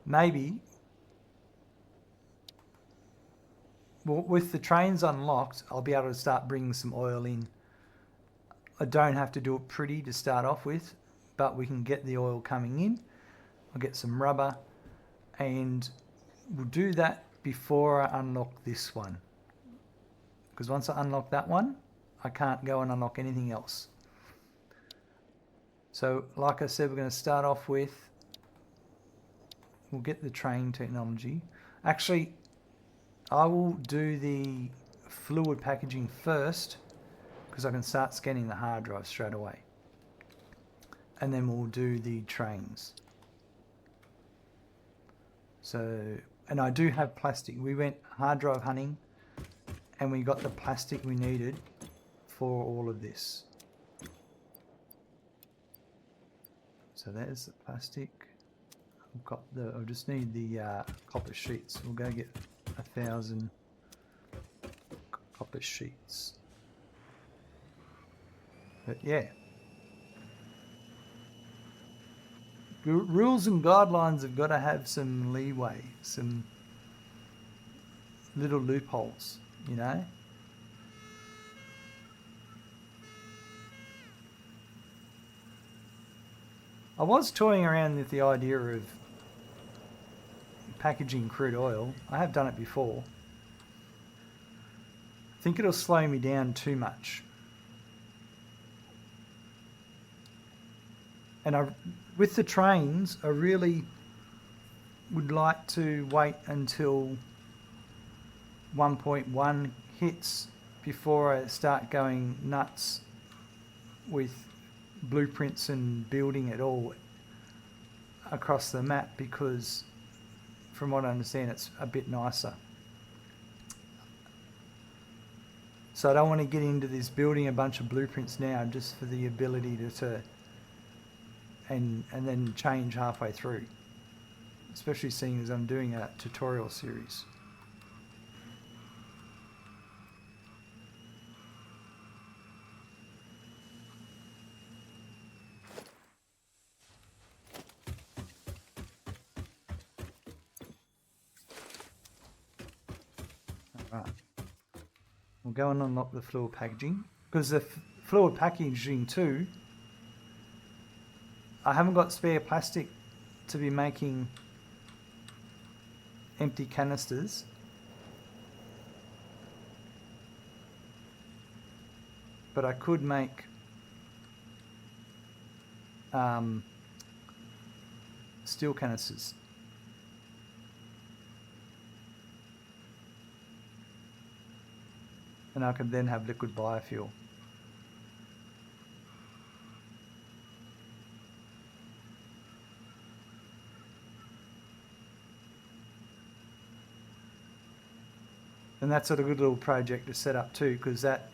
Maybe, well, with the trains unlocked, I'll be able to start bringing some oil in. I don't have to do it pretty to start off with, but we can get the oil coming in. I'll get some rubber, and we'll do that before I unlock this one. Because once I unlock that one, I can't go and unlock anything else. So, like I said, we're going to start off with, we'll get the train technology. Actually, I will do the fluid packaging first, because I can start scanning the hard drive straight away. And then we'll do the trains. So, and I do have plastic. We went hard drive hunting, and we got the plastic we needed for all of this. So there's the plastic. I just need the copper sheets. We'll go get 1,000 copper sheets. But yeah, rules and guidelines have got to have some leeway, some little loopholes, you know. I was toying around with the idea of packaging crude oil. I have done it before. think it'll slow me down too much. And with the trains, I really would like to wait until 1.1 hits before I start going nuts with blueprints and building it all across the map, because from what I understand it's a bit nicer. So I don't want to get into this building a bunch of blueprints now just for the ability to and then change halfway through, especially seeing as I'm doing a tutorial series. Alright, we'll go and unlock the fluid packaging, because the fluid packaging too, I haven't got spare plastic to be making empty canisters. But I could make steel canisters. And I could then have liquid biofuel. And that's sort of a good little project to set up too, because that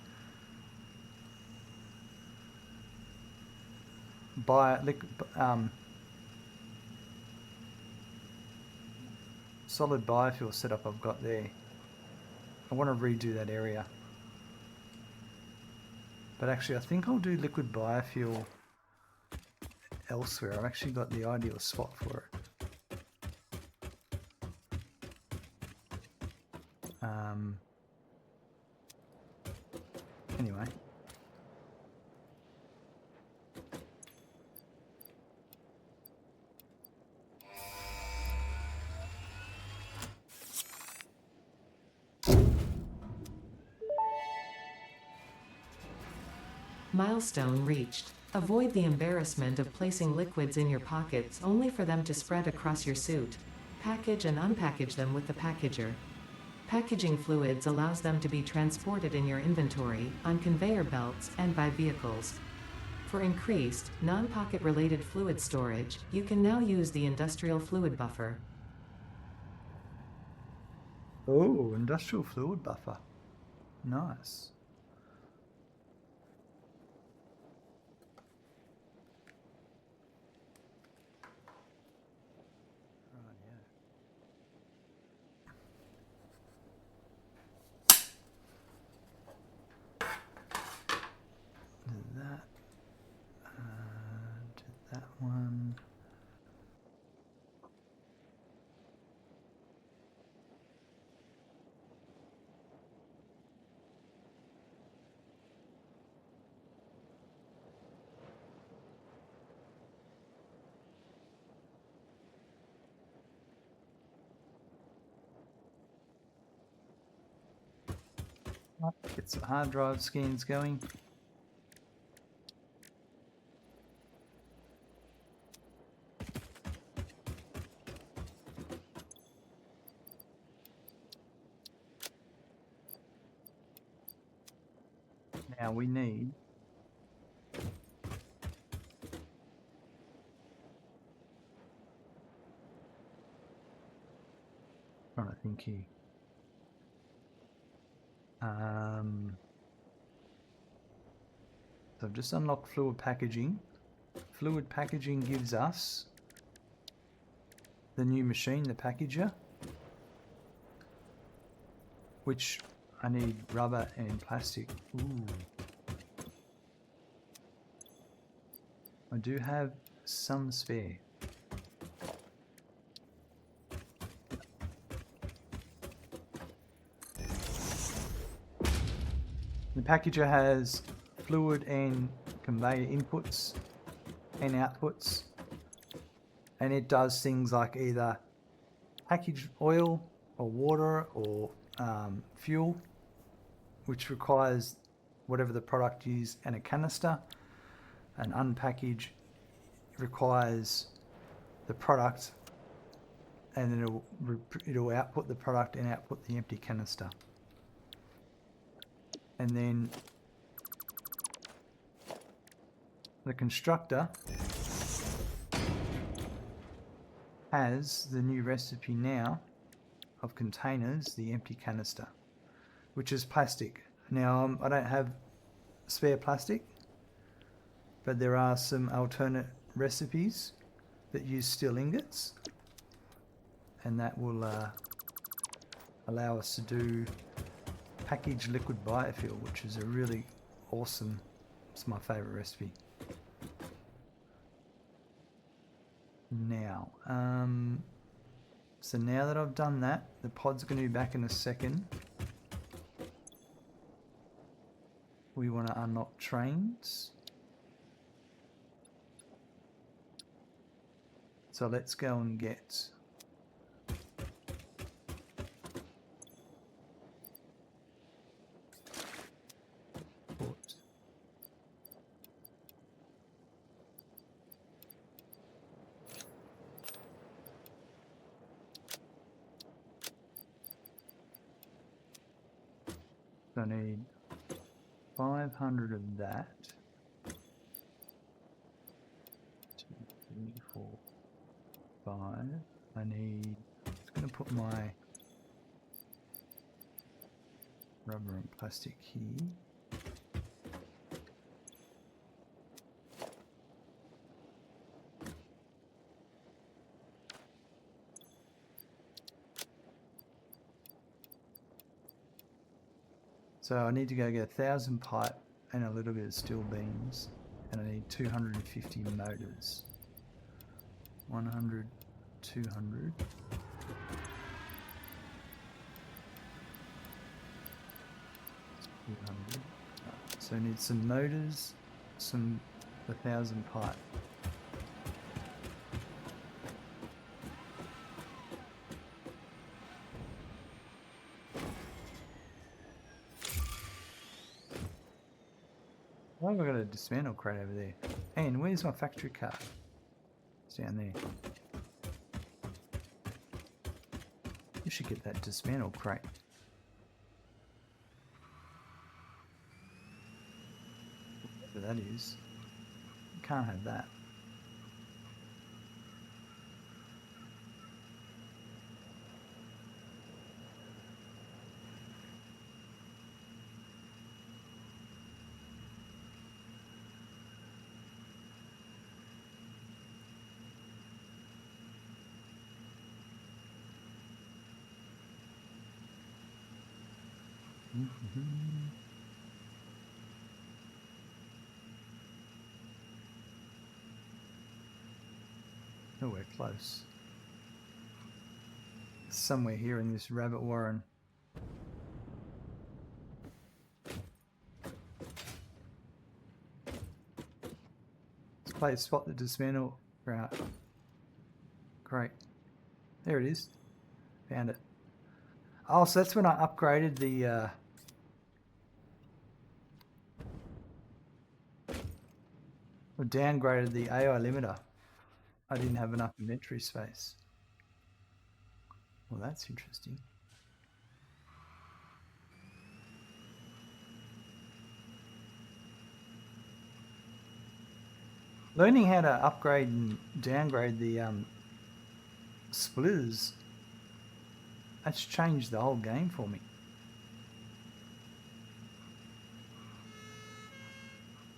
solid biofuel setup I've got there, I want to redo that area. But actually I think I'll do liquid biofuel elsewhere. I've actually got the ideal spot for it. Anyway. Milestone reached. Avoid the embarrassment of placing liquids in your pockets only for them to spread across your suit. Package and unpackage them with the packager. Packaging fluids allows them to be transported in your inventory, on conveyor belts, and by vehicles. For increased, non-pocket related fluid storage, you can now use the industrial fluid buffer. Oh, industrial fluid buffer. Nice. That one. Get some hard drive scans going. Now we need trying to think here. So I've just unlocked fluid packaging. Fluid packaging gives us the new machine, the packager, which I need rubber and plastic. Ooh. I do have some spare. The packager has fluid and conveyor inputs and outputs, and it does things like either package oil or water or fuel, which requires whatever the product is and a canister. An unpackage requires the product, and then it'll output the product and output the empty canister. And then the constructor has the new recipe now of containers, the empty canister, which is plastic. Now, I don't have spare plastic, but there are some alternate recipes that use steel ingots, and that will allow us to do packaged liquid biofuel, which is a really awesome, it's my favorite recipe. Now, so now that I've done that, the pod's going to be back in a second. We want to unlock trains. So let's go and get port. So I need 500 of that. 2, 3, 4, 5. I need, I'm just going to put my rubber and plastic here. So I need to go get 1,000 pipe and a little bit of steel beams, and I need 250 motors. 100, 200. So I need some motors, some 1,000 pipe. Why have I got a dismantle crate over there? And where's my factory cart? It's down there. You should get that dismantle crate. Whatever that is. You can't have that. Oh, we're close. Somewhere here in this rabbit warren. Let's play spot the dismantle. Right. Great. There it is. Found it. Oh, so that's when I upgraded the or downgraded the AI limiter. I didn't have enough inventory space. Well, that's interesting. Learning how to upgrade and downgrade the splitters, that's changed the whole game for me.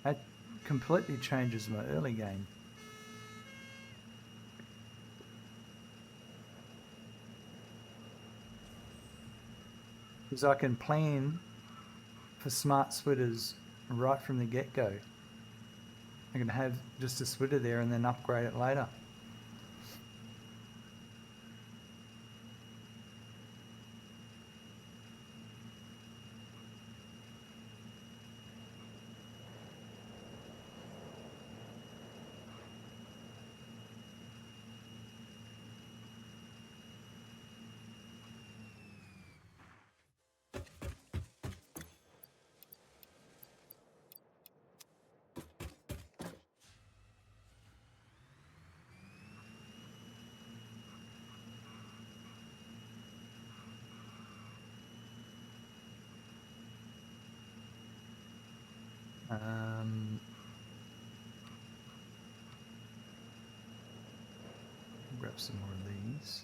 That completely changes my early game. Because I can plan for smart splitters right from the get-go. I can have just a splitter there and then upgrade it later. Um, grab some more of these.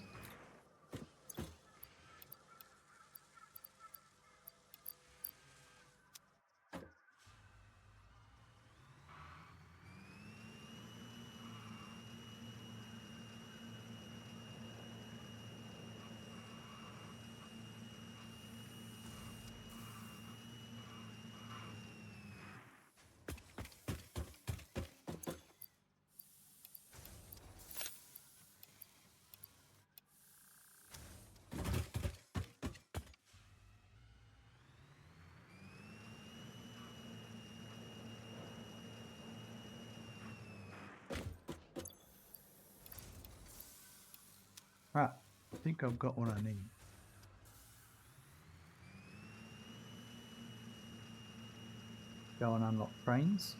Right, I think I've got what I need. Go and unlock trains.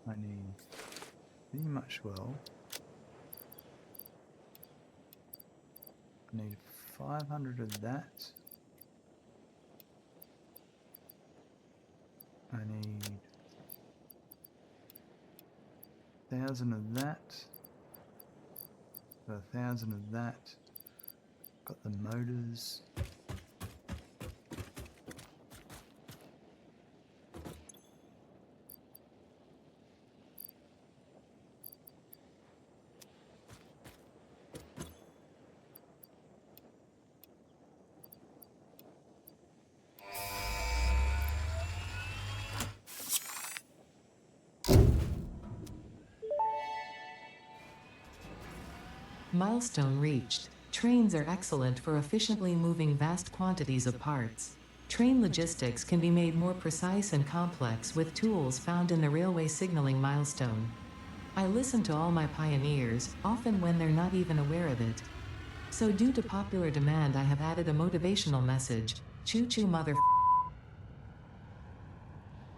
I need pretty much well. I need 500 of that. I need 1,000 of that. Got 1,000 of that. Got the motors. Milestone reached. Trains are excellent for efficiently moving vast quantities of parts. Train logistics can be made more precise and complex with tools found in the railway signaling milestone. I listen to all my pioneers, often when they're not even aware of it. So due to popular demand, I have added a motivational message. Choo choo mother.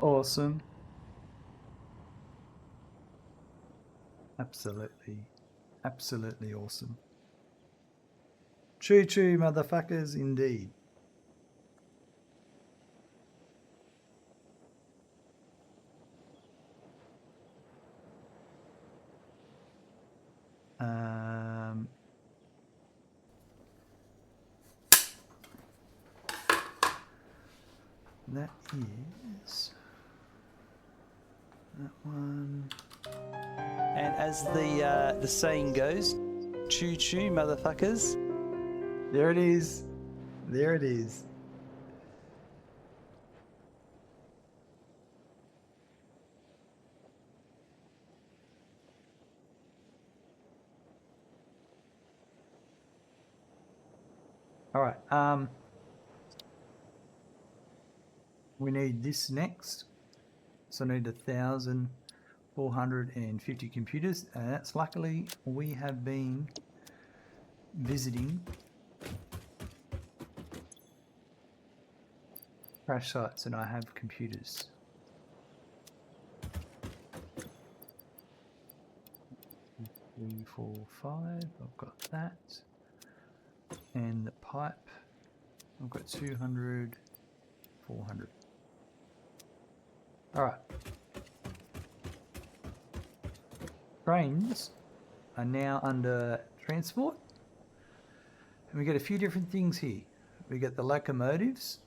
Awesome. Absolutely. Absolutely awesome. Choo choo, motherfuckers, indeed. That is that one. And as the saying goes, choo choo, motherfuckers. There it is. There it is. All right. We need this next. So I need 1,450 computers, and that's luckily we have been visiting crash sites and I have computers. Three, four, five. I've got that. And the pipe. I've got 200, 400. All right. Trains are now under transport. And we get a few different things here. We get the locomotives.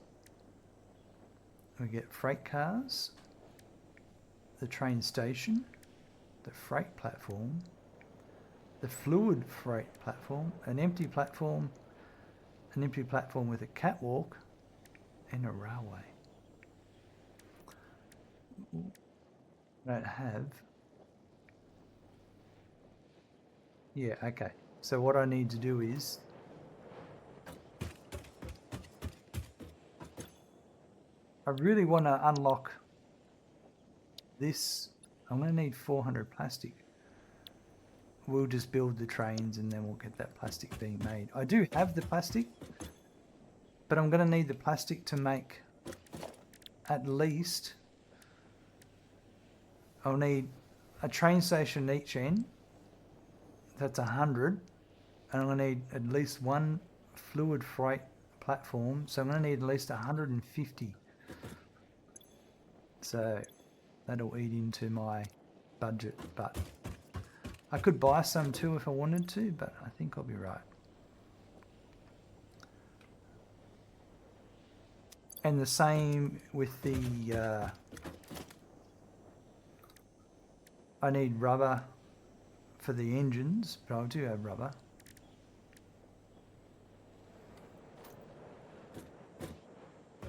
We get freight cars. The train station. The freight platform. The fluid freight platform. An empty platform with a catwalk, and a railway. I don't have Yeah, okay. So what I need to do is I really want to unlock this. I'm going to need 400 plastic. We'll just build the trains and then we'll get that plastic being made. I do have the plastic, but I'm going to need the plastic to make at least... I'll need a train station each end. That's 100. And I'm going to need at least one fluid freight platform. So I'm going to need at least 150. So that'll eat into my budget, but I could buy some too if I wanted to, but I think I'll be right. And the same with the I need rubber for the engines, but I do have rubber.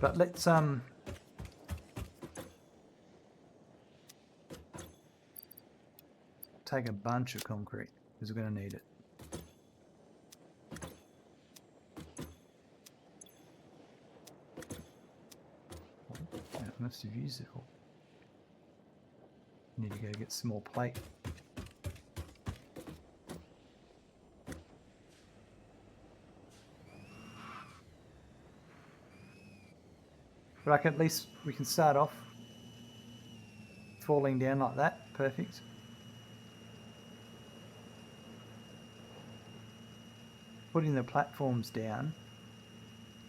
But let's take a bunch of concrete because we're going to need it. I must have used it all. Need to go get some more plate. But I can, at least we can start off falling down like that. Perfect. Putting the platforms down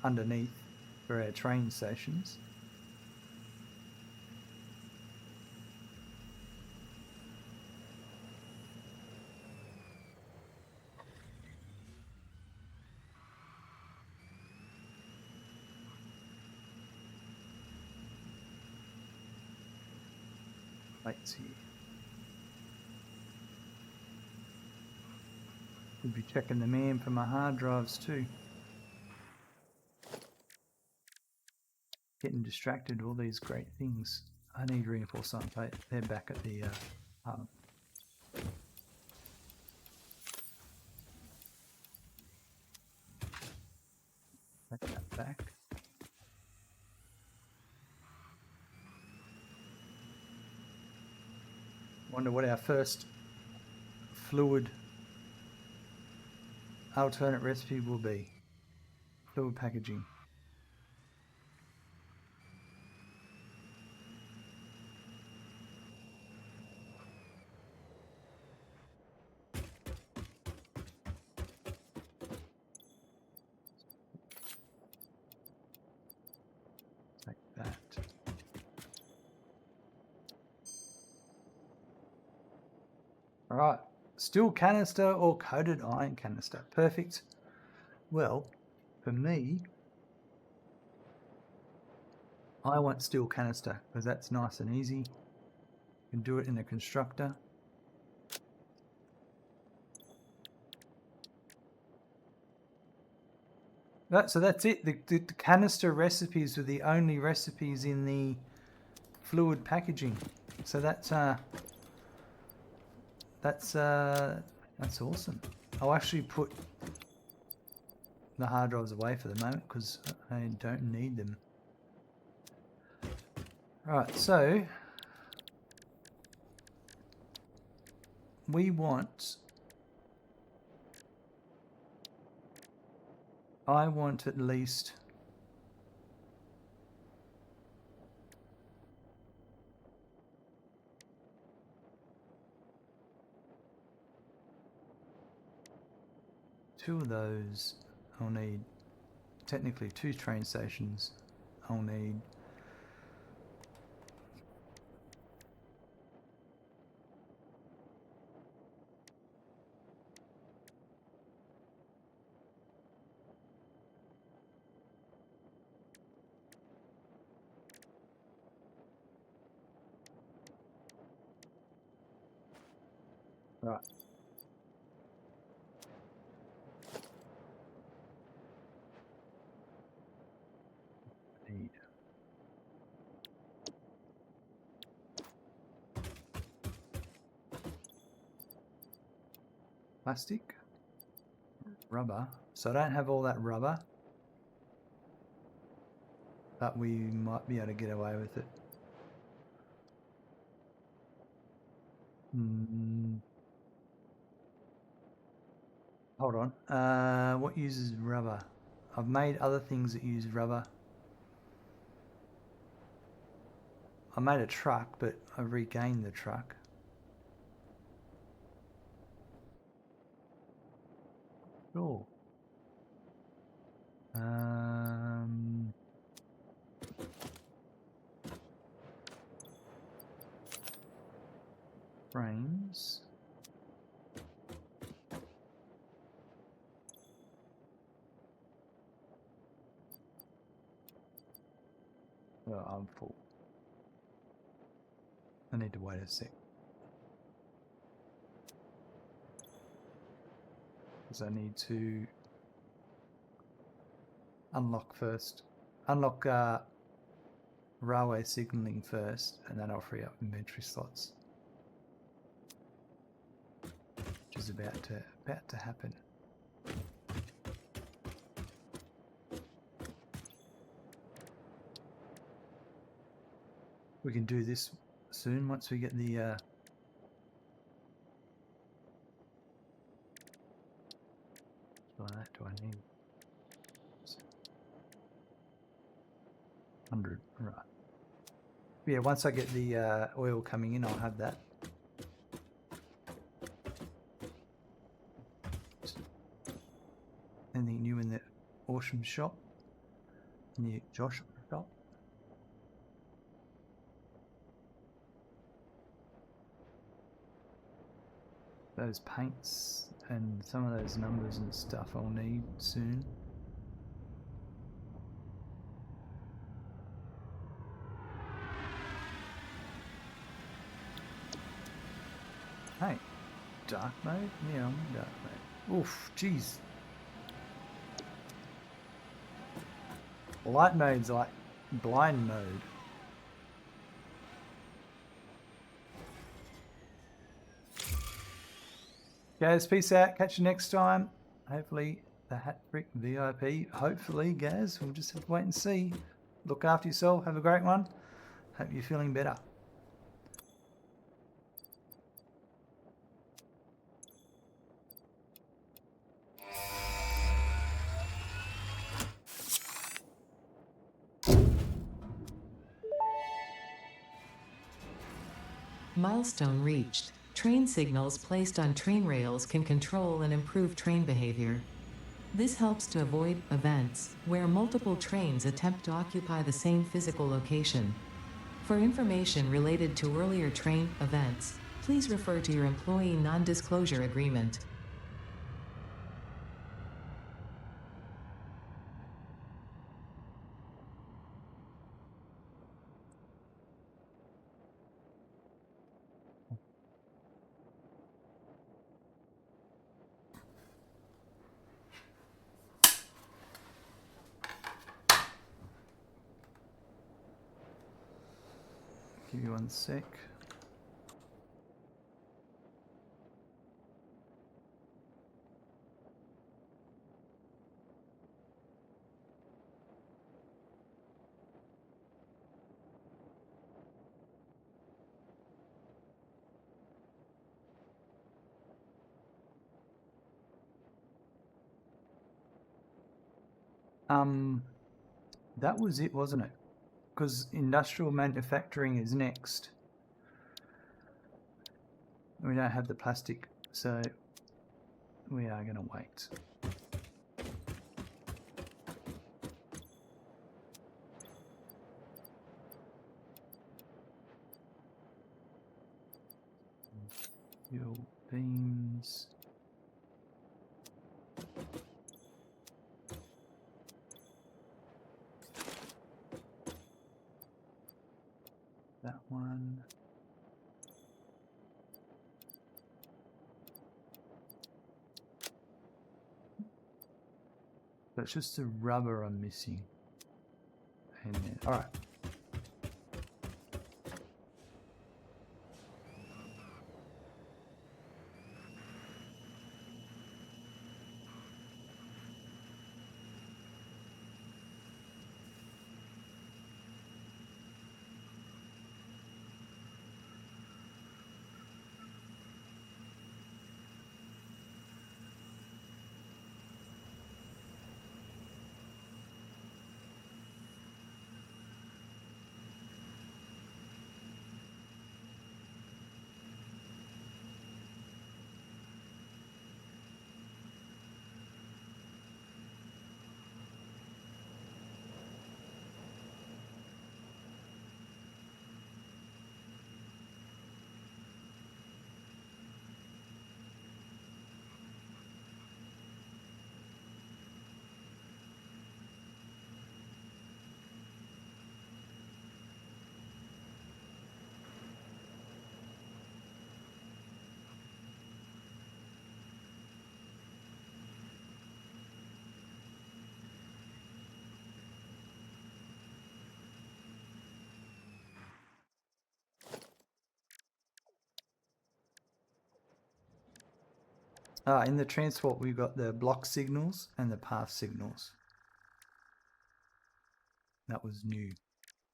underneath for our train stations. Plates here. We'll be checking the man for my hard drives too. Getting distracted, all these great things. I need reinforced iron plate. They're back at the hub. Take that back. Wonder what our first fluid alternate recipe will be. Fluid packaging. Take that. Alright, steel canister or coated iron canister. Perfect. Well, for me, I want steel canister because that's nice and easy. You can do it in a constructor. So that's it. The canister recipes are the only recipes in the fluid packaging. So that's awesome. I'll actually put the hard drives away for the moment because I don't need them. Right, so I want at least two of those. I'll need technically 2 train stations. I'll need right. Need Plastic, rubber. So I don't have all that rubber, but we might be able to get away with it. Hold on. What uses rubber? I've made other things that use rubber. I made a truck, but I regained the truck. Sure. Frames. Well, I'm full. I need to wait a sec. Because I need to unlock first. Unlock railway signalling first, and then I'll free up inventory slots. Which is about to happen. We can do this soon once we get the do I need 100? Right. Yeah, once I get the oil coming in, I'll have that. Anything new in the Awesome shop? New Josh shop? Those paints and some of those numbers and stuff I'll need soon. Hey, dark mode? Yeah, I'm in dark mode. Oof, jeez. Light mode's like blind mode. Guys, peace out. Catch you next time. Hopefully the Hat Brick VIP. Hopefully, guys. We'll just have to wait and see. Look after yourself. Have a great one. Hope you're feeling better. Milestone reached. Train signals placed on train rails can control and improve train behavior. This helps to avoid events where multiple trains attempt to occupy the same physical location. For information related to earlier train events, please refer to your employee non-disclosure agreement. Give you 1 sec. That was it, wasn't it? Because industrial manufacturing is next. We don't have the plastic, so we are going to wait. Fuel beams. That one. So it's just the rubber I'm missing. And then, all right. In the transport, we've got the block signals and the path signals. That was new.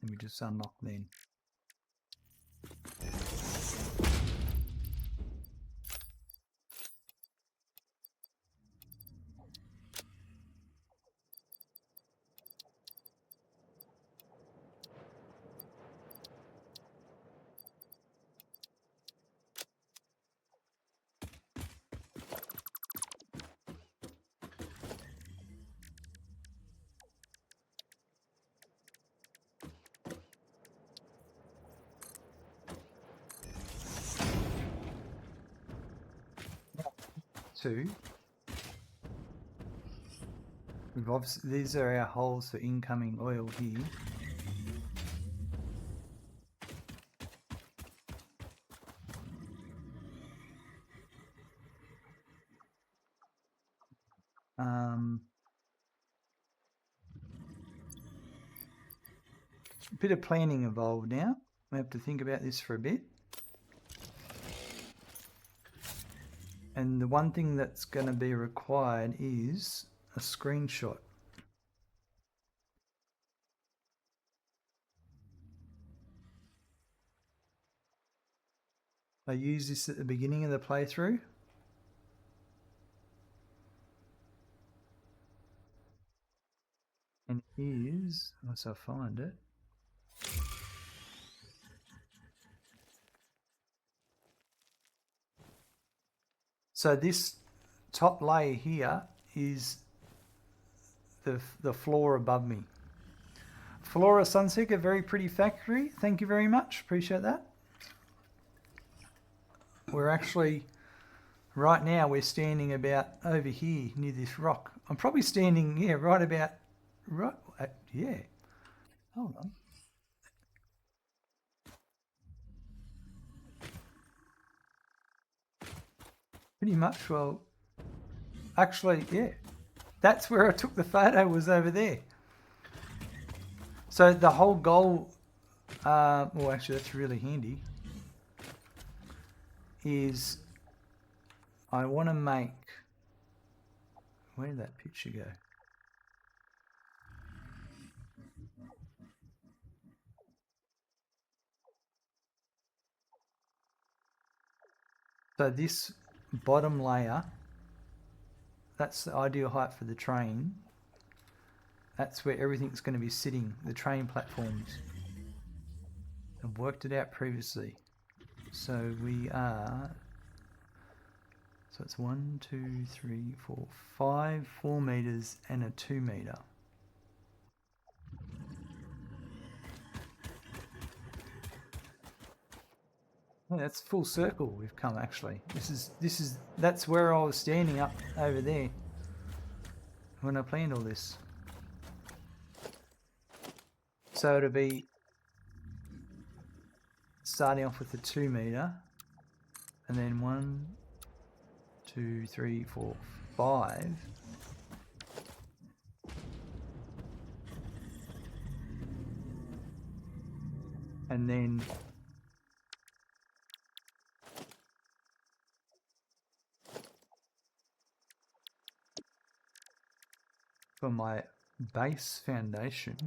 Let me just unlock then. Two. We've obviously, these are our holes for incoming oil here. A bit of planning involved now. We have to think about this for a bit. And the one thing that's going to be required is a screenshot. I used this at the beginning of the playthrough. And it is, once I find it, so this top layer here is the floor above me. Flora Sunseeker, very pretty factory. Thank you very much. Appreciate that. We're actually, right now, we're standing about over here near this rock. I'm probably standing, yeah, right about, right, yeah. Hold on. Pretty much, well, actually, yeah. That's where I took the photo, was over there. So the whole goal, well, actually, that's really handy, is I want to make, where did that picture go? So this bottom layer, that's the ideal height for the train. That's where everything's going to be sitting, the train platforms. I've worked it out previously. So we are, so it's 1, 2, 3, 4, 5, 4 meters and a 2 meter. Oh, that's full circle we've come actually. That's where I was standing up over there when I planned all this. So it'll be starting off with the 2 meter and then 1, 2, 3, 4, 5. And then for my base foundation,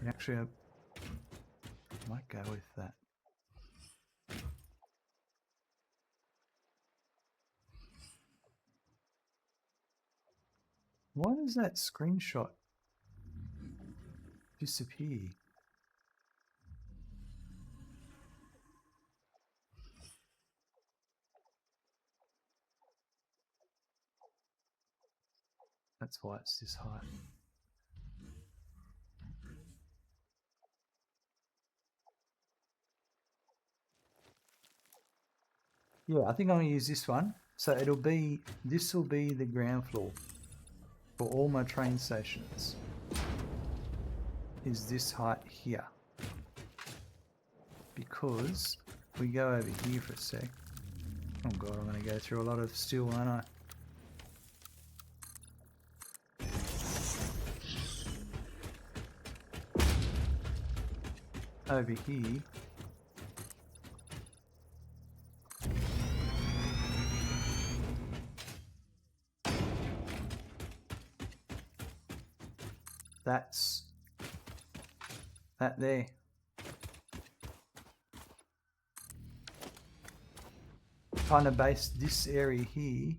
actually I might go with that. Why does that screenshot disappear? That's why it's this height. Yeah, I think I'm going to use this one. So this will be the ground floor for all my train stations. Is this height here. Because if we go over here for a sec, Oh god, I'm going to go through a lot of steel, aren't I? Over here. That's that there. Kind of base this area here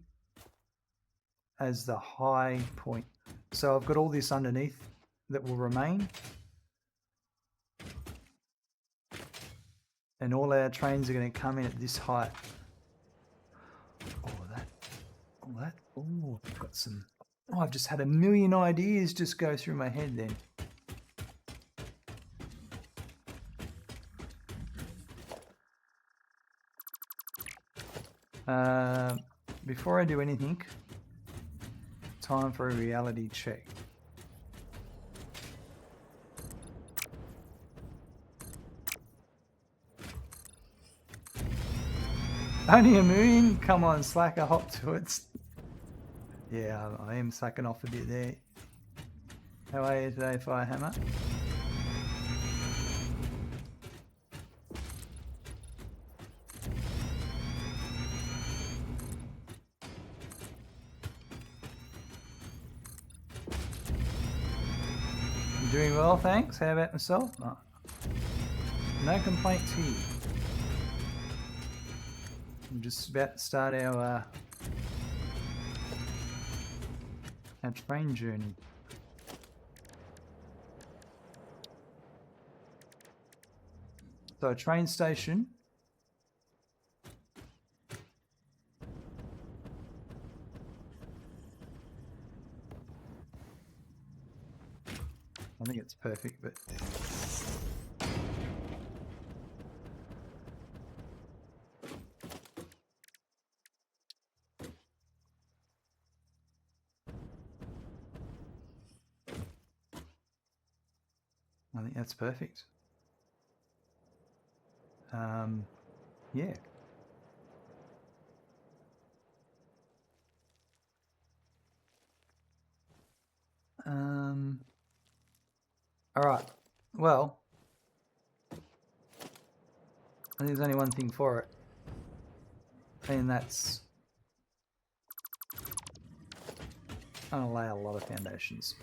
as the high point. So I've got all this underneath that will remain. And all our trains are going to come in at this height. Oh, that. Oh, I've got some. Oh, I've just had a million ideas just go through my head then. Before I do anything, time for a reality check. Only a million? Come on, slacker, hop to it. Yeah, I am slacking off a bit there. How are you today, Firehammer? You doing well, thanks. How about myself? Oh. No complaints here. I'm just about to start our train journey. So a train station. I think it's perfect, but I think that's perfect. Yeah. All right. Well, I think there's only one thing for it, and that's I'm gonna lay a lot of foundations.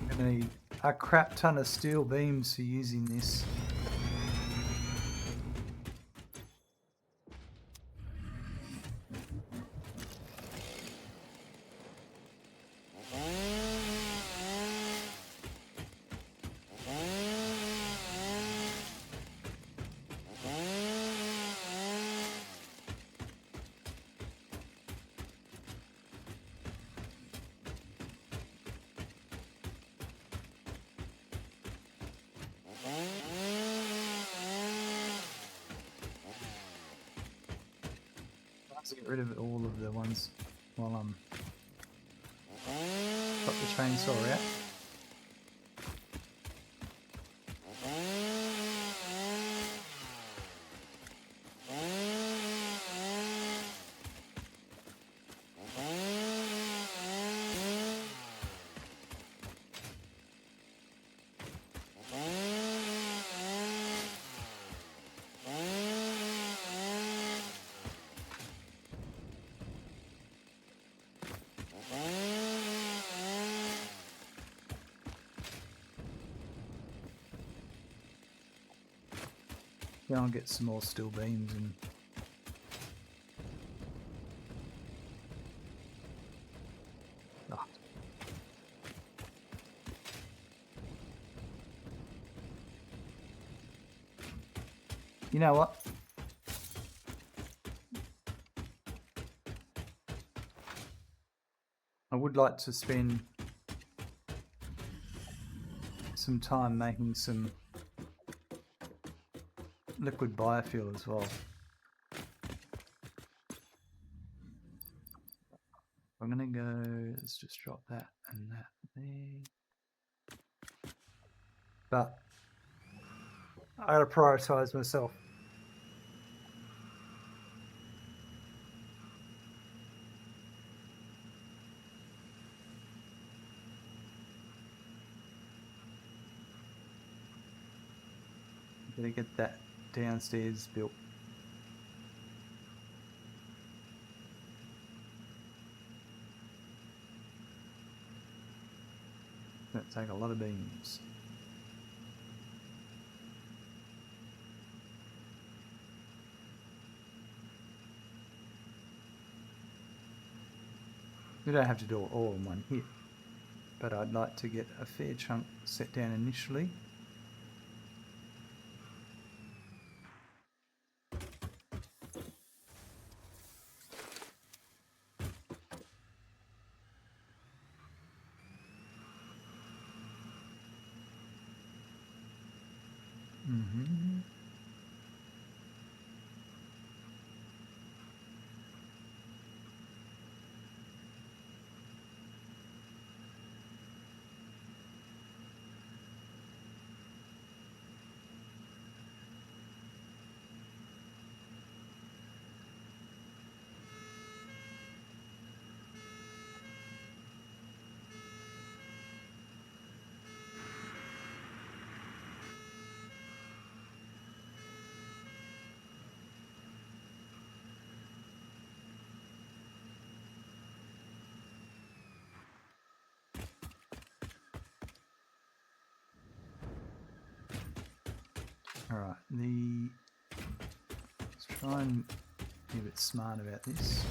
Gonna need a crap ton of steel beams for using this. To get rid of all of the ones while I'm got the chainsaw out. Go and get some more steel beams and oh. You know what? I would like to spend some time making some liquid biofuel as well. I'm gonna go, let's just drop that and that there. But I gotta prioritize myself. Gotta get that downstairs built. Gonna take a lot of beams. You don't have to do it all in one hit, but I'd like to get a fair chunk set down initially. Alright, let's try and be a bit smart about this.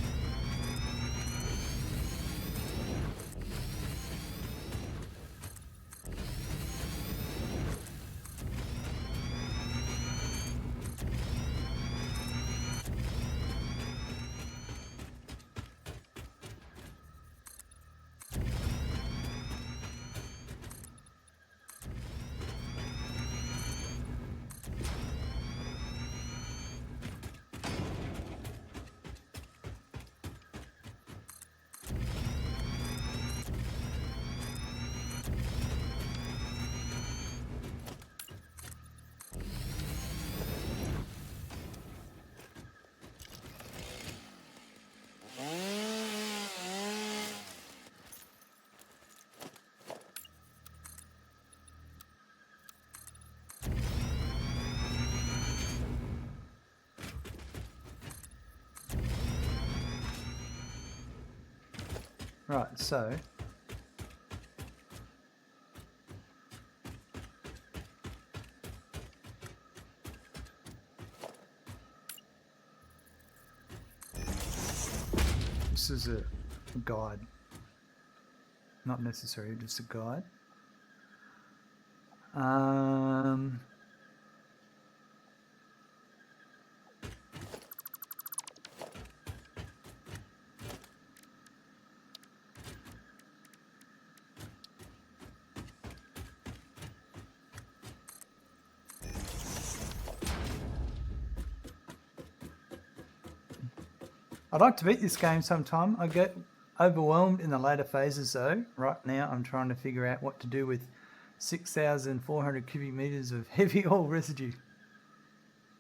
Right, so this is a guide, not necessary, just a guide. I'd like to beat this game sometime. I get overwhelmed in the later phases though. Right now I'm trying to figure out what to do with 6,400 cubic meters of heavy oil residue.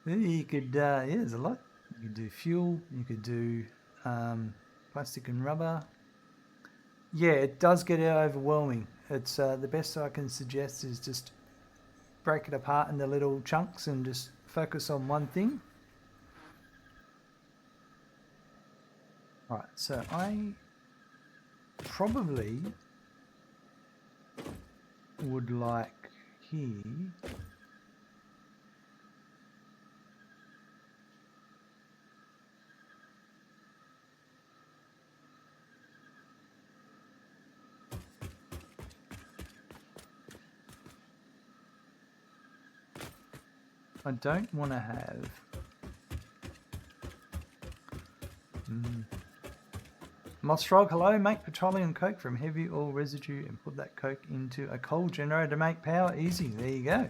You could, yeah, there's a lot. You could do fuel, you could do plastic and rubber. Yeah, it does get overwhelming. It's the best I can suggest is just break it apart into little chunks and just focus on one thing. Right, so I probably would like here I don't want to have Mossfrog, hello. Make petroleum coke from heavy oil residue and put that coke into a coal generator to make power. Easy. There you go.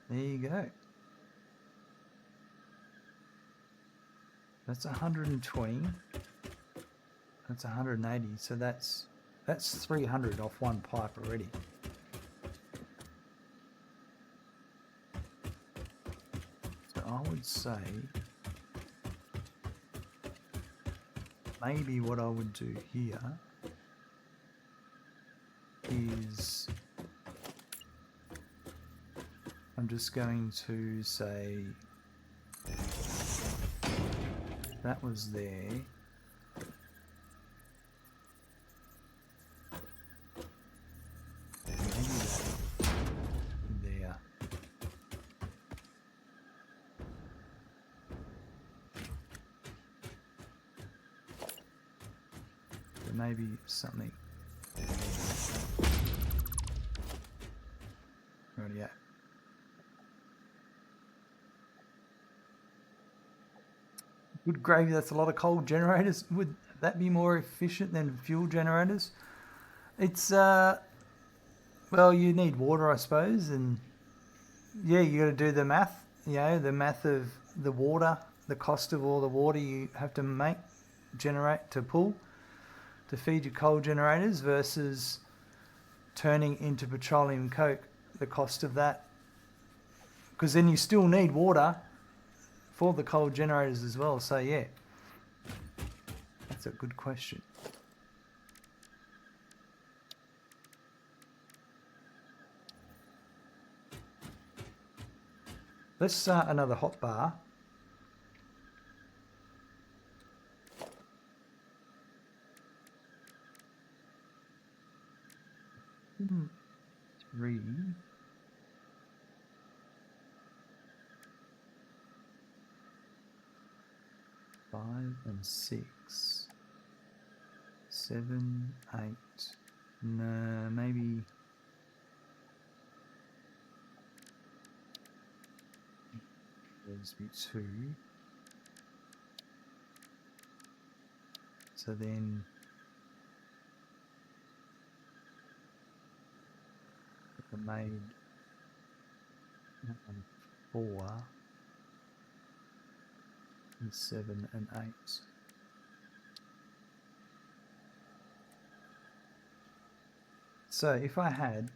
There you go. That's 120. That's 180. So that's 300 off one pipe already. So I would say maybe what I would do here is I'm just going to say that was there. Maybe that there. So maybe something. Rightio. Good gravy, that's a lot of coal generators. Would that be more efficient than fuel generators? It's, well, you need water, I suppose, and yeah, you got to do the math, you know, the math of the water, the cost of all the water you have to generate to pull, to feed your coal generators versus turning into petroleum coke, the cost of that. Because then you still need water for the coal generators as well. So yeah, that's a good question. Let's start another hot bar. Three. 5 and 6, 7, 8. No, maybe. There's be 2. So then I made 4. And 7 and 8. So if I had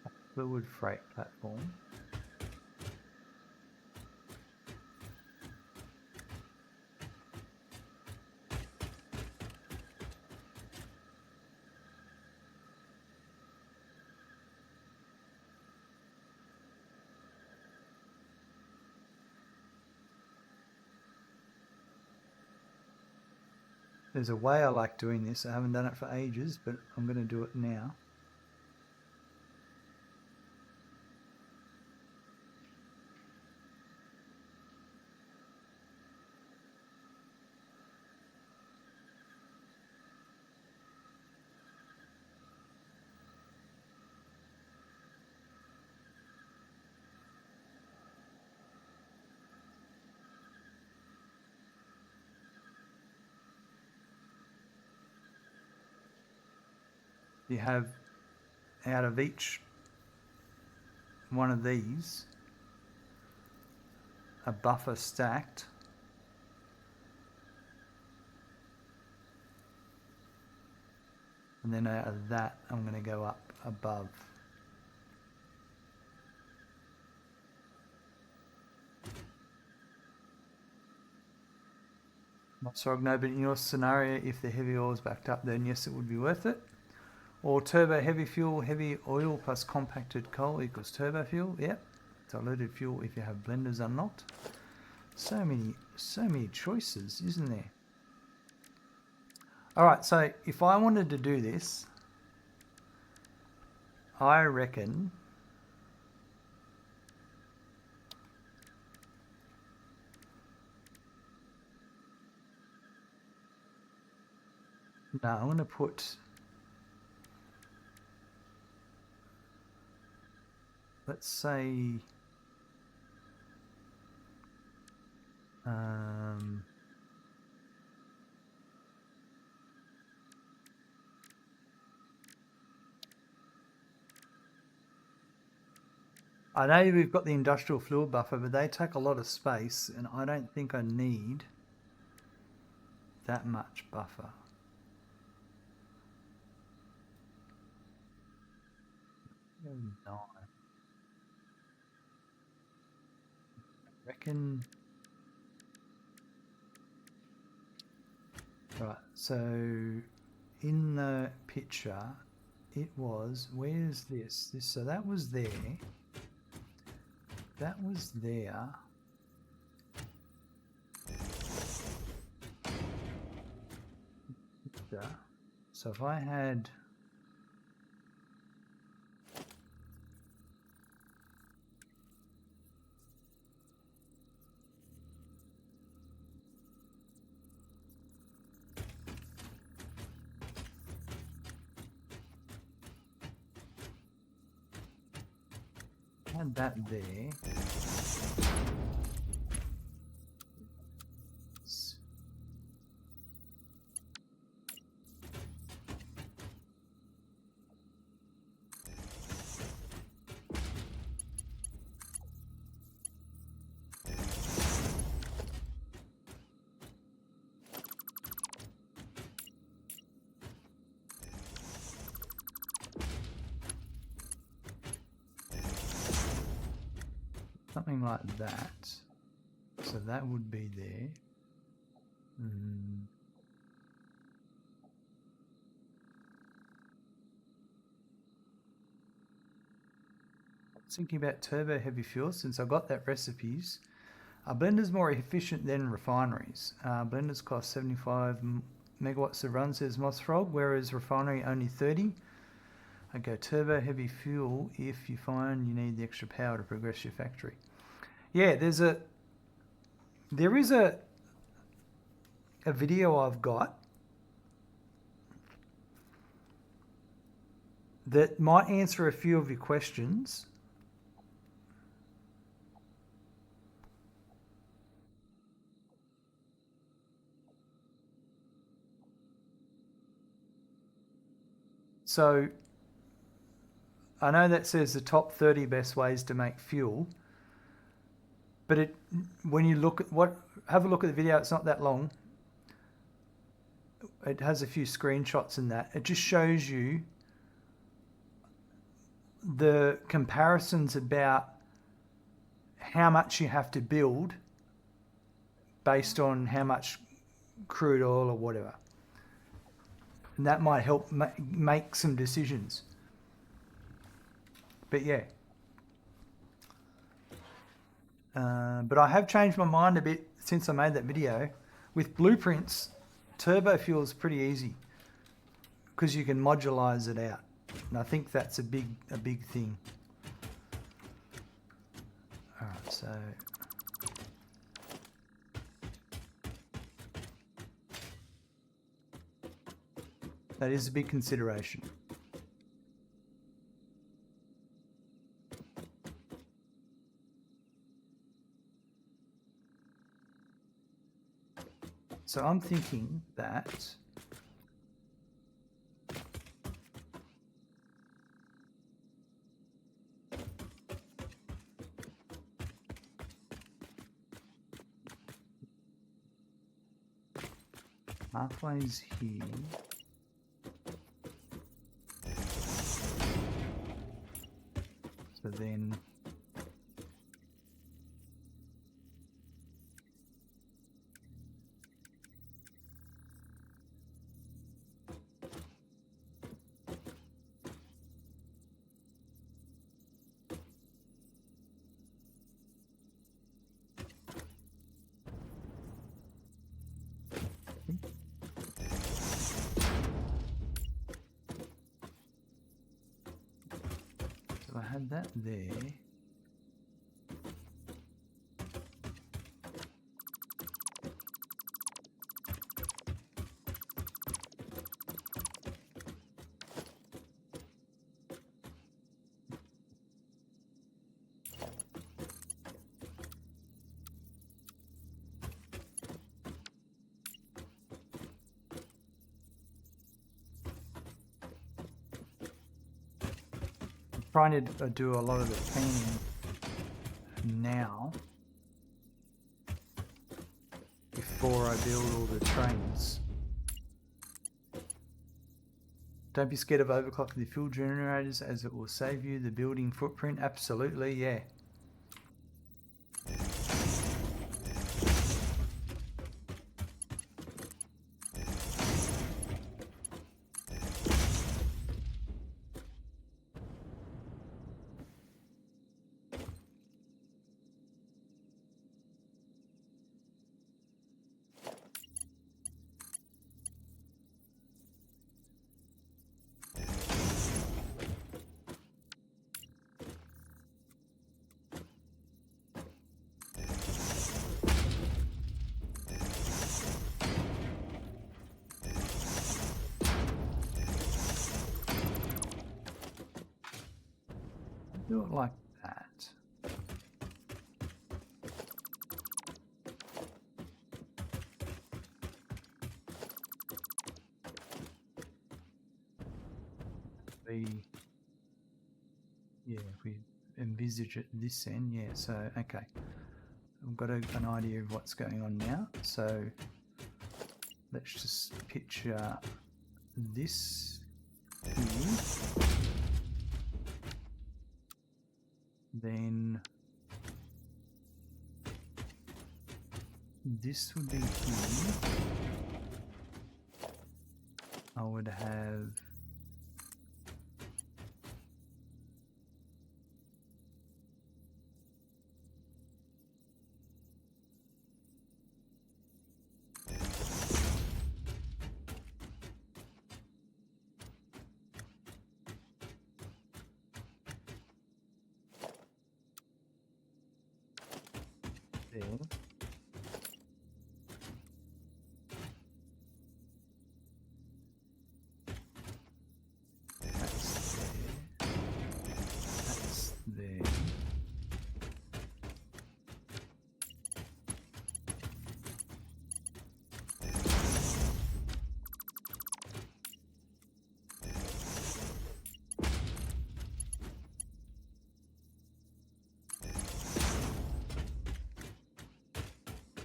a fluid freight platform, there's a way I like doing this. I haven't done it for ages, but I'm going to do it now. You have out of each one of these a buffer stacked, and then out of that I'm going to go up above. So no, but in your scenario, if the heavy oil is backed up, then yes, it would be worth it. Or turbo heavy fuel, heavy oil plus compacted coal equals turbo fuel. Yep. Diluted fuel if you have blenders unlocked. So many choices, isn't there? All right, so if I wanted to do this, I reckon no, I'm going to put, let's say Um, I know we've got the industrial fluid buffer, but they take a lot of space, and I don't think I need that much buffer. No. I reckon. Right, so in the picture, it was, where's this? So that was there. That was there. So if I had that there. Something like that. So that would be there. Thinking about turbo heavy fuel, since I got that recipes. Blender's more efficient than refineries. Blenders cost 75 megawatts to run, says Mossfrog, whereas refinery only 30. Okay, turbo heavy fuel if you find you need the extra power to progress your factory. Yeah, there is a video I've got that might answer a few of your questions. So I know that says the top 30 best ways to make fuel, but when you look at have a look at the video, it's not that long. It has a few screenshots in that. It just shows you the comparisons about how much you have to build based on how much crude oil or whatever. And that might help make some decisions. But yeah. But I have changed my mind a bit since I made that video. With blueprints, turbo fuel is pretty easy because you can modularize it out. And I think that's a big thing. All right, so that is a big consideration. So I'm thinking that halfway's here. So then I had that there. trying to do a lot of the cleaning now before I build all the trains. Don't be scared of overclocking the fuel generators, as it will save you the building footprint. Absolutely, yeah. Do it like that. Yeah, if we envisage it this end, yeah, so, okay. I've got an idea of what's going on now, so let's just picture this here. Then this would be here. I would have there. That's there.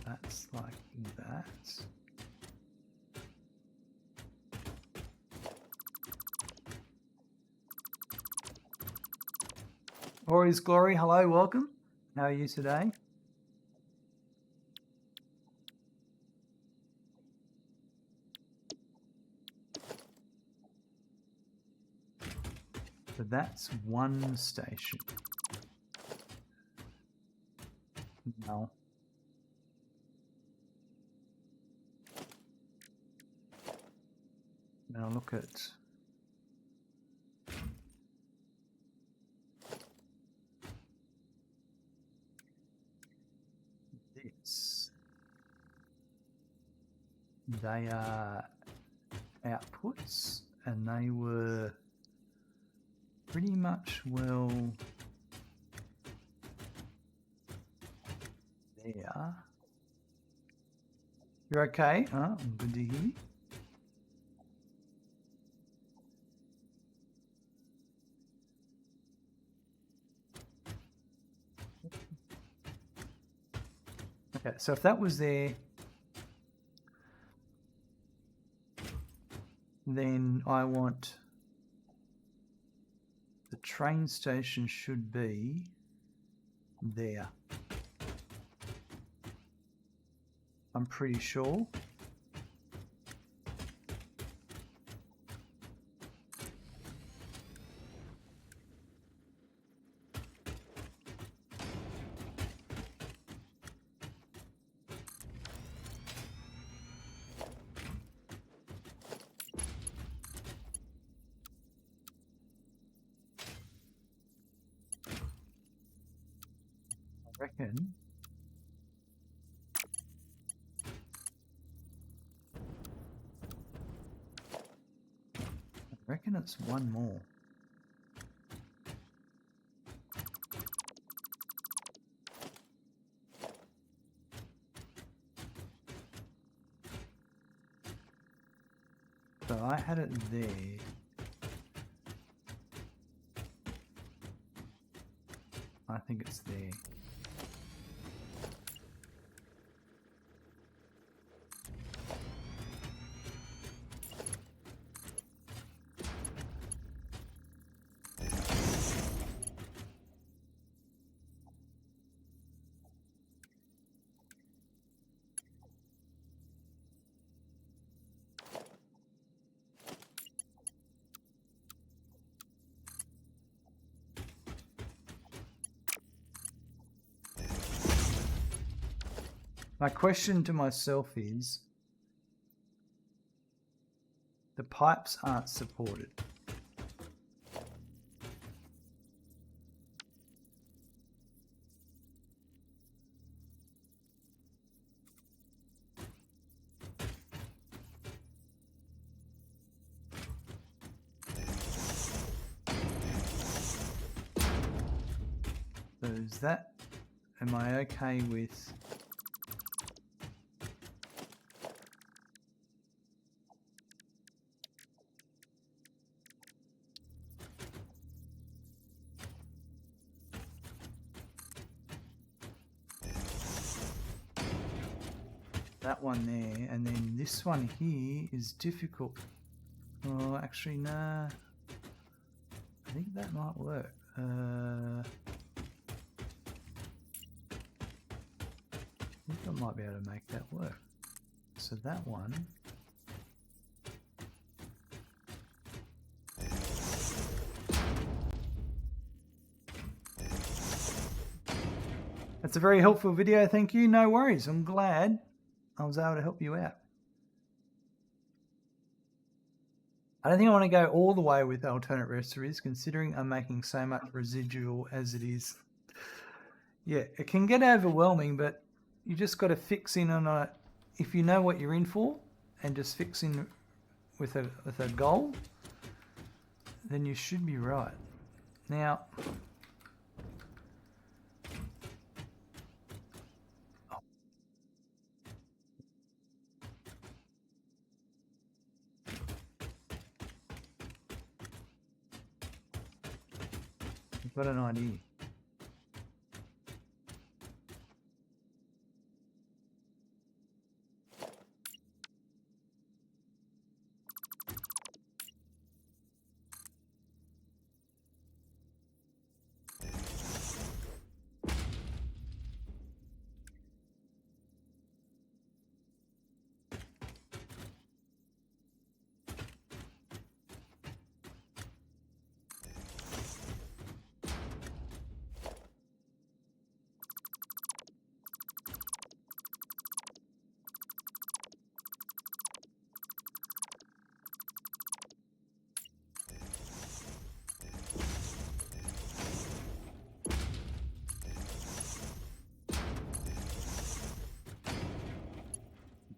That's like that. Ori's Glory, hello, welcome. How are you today? So that's one station. Now, now look at this. They are outputs, and they were pretty much well there. You're okay? Oh, good to hear. Okay, so if that was there, then I want the train station should be there. I'm pretty sure. I reckon it's one more. So I had it there. think it's there. My question to myself is, the pipes aren't supported. So is that, am I okay with that one there, and then this one here is difficult. Oh, actually, nah. I think that might work. I think I might be able to make that work. So that one. That's a very helpful video, thank you. No worries, I'm glad I was able to help you out. I don't think I want to go all the way with alternate recipes, considering I'm making so much residual as it is. Yeah, it can get overwhelming, but you just got to fix in on it. If you know what you're in for, and just fix in with a goal, then you should be right. Now, I've got an idea.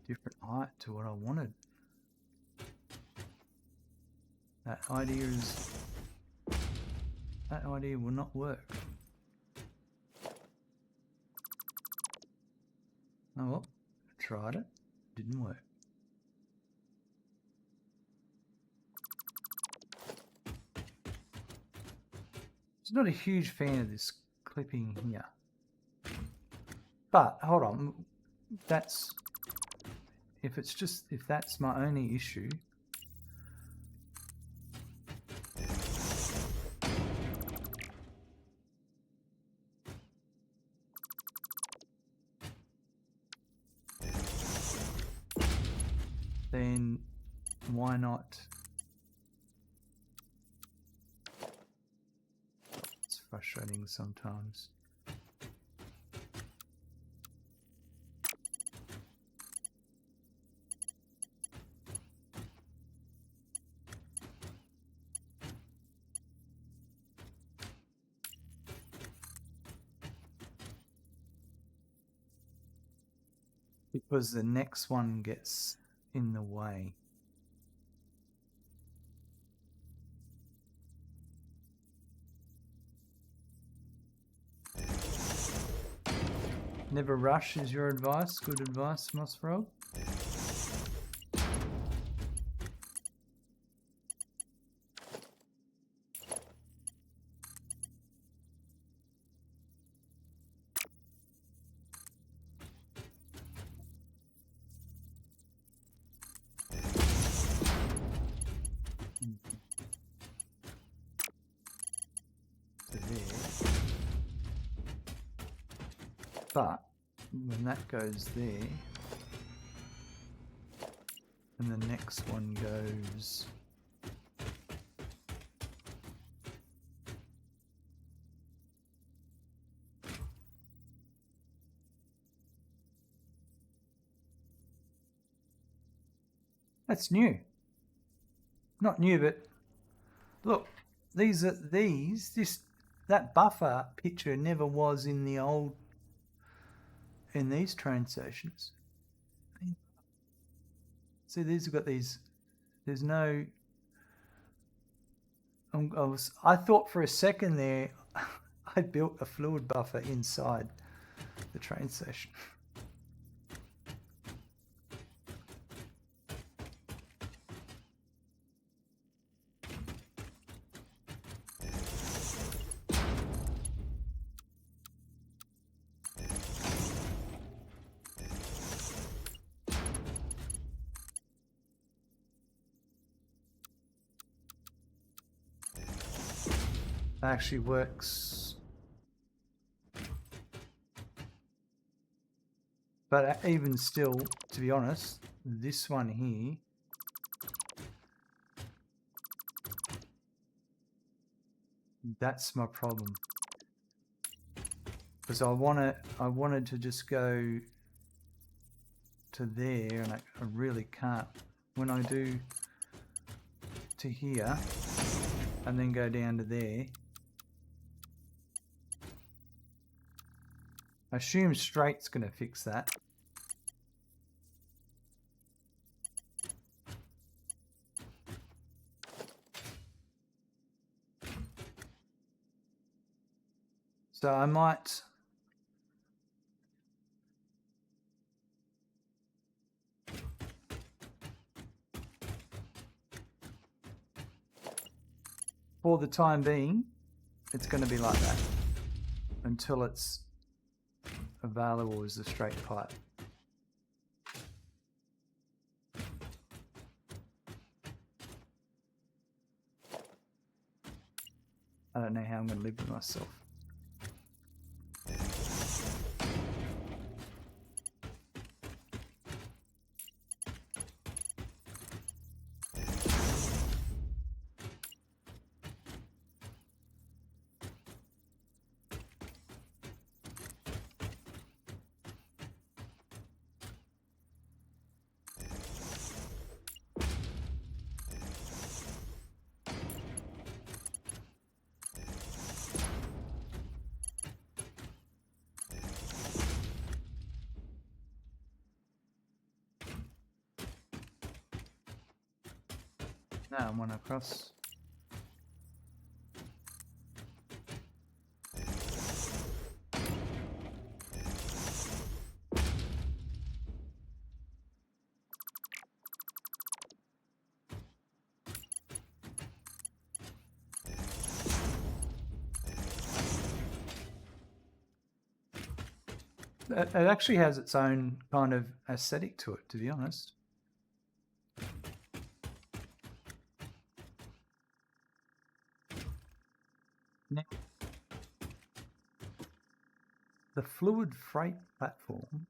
Different height to what I wanted. That idea will not work. Oh well, tried it, didn't work. I'm not a huge fan of this clipping here. But hold on, that's if that's my only issue. Then why not? It's frustrating sometimes. Because the next one gets in the way. Never rush is your advice. Good advice, Mossfrog. But when that goes there, and the next one goes that's new. Not new, but look, that buffer picture never was in the old, in these train stations. See, these have got these, there's no, I thought for a second there, I built a fluid buffer inside the train station. Actually works, but even still, to be honest, this one here, that's my problem, because I wanted to just go to there, and I really can't. When I do to here and then go down to there, I assume straight's going to fix that. So I might for the time being, it's going to be like that until it's available as a straight pipe. I don't know how I'm going to live with myself. Now I'm one across. It actually has its own kind of aesthetic to it, to be honest. Now, the fluid freight platform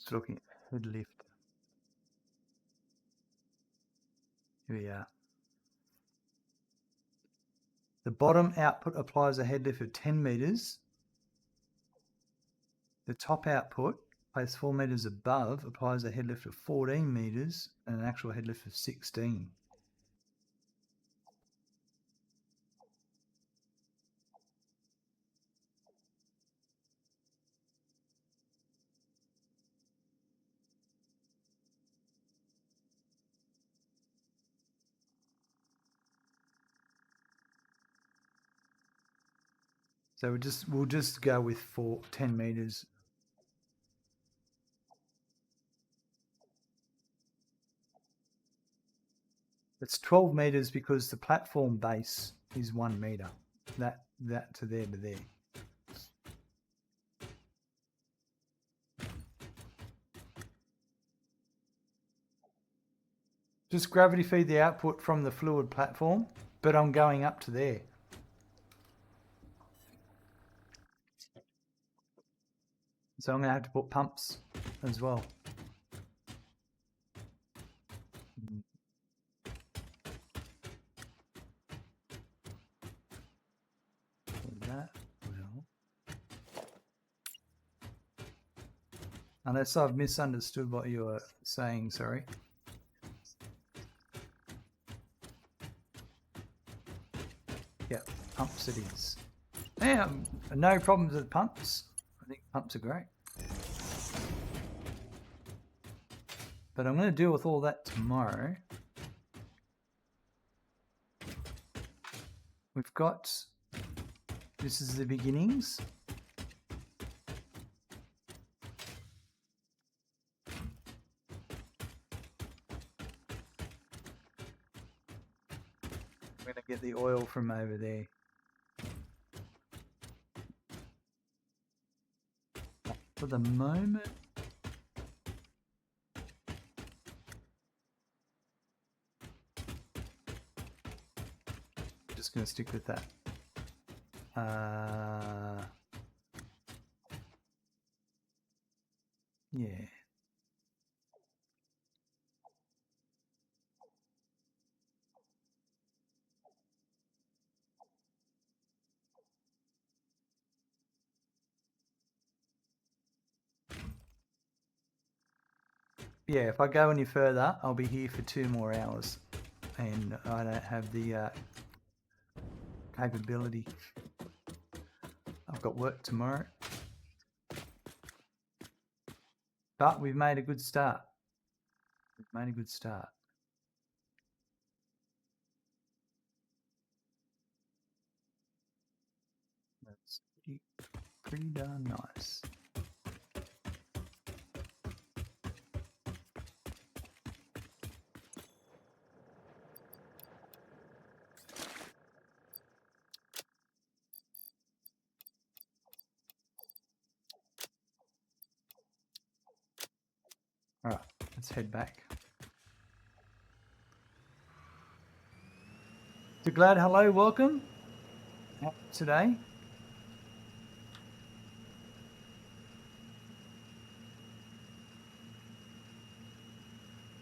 is looking at head lift. Here we are. The bottom output applies a head lift of 10 meters. The top output, placed 4 meters above, applies a head lift of 14 meters and an actual head lift of 16. So we'll just go with 10 meters. It's 12 meters because the platform base is 1 meter. That to there to there. Just gravity feed the output from the fluid platform, but I'm going up to there. So I'm going to have to put pumps as well. That will. Unless I've misunderstood what you were saying, sorry. Yep, pumps it is. Yeah, no problems with pumps. I think pumps are great. But I'm going to deal with all that tomorrow. We've got, this is the beginnings. I'm going to get the oil from over there. For the moment, I'm just going to stick with that. Yeah. Yeah, if I go any further, I'll be here for 2 more hours. And I don't have the capability. I've got work tomorrow. But we've made a good start. We've made a good start. That's pretty darn nice. All right, let's head back. So glad, hello, welcome. Today.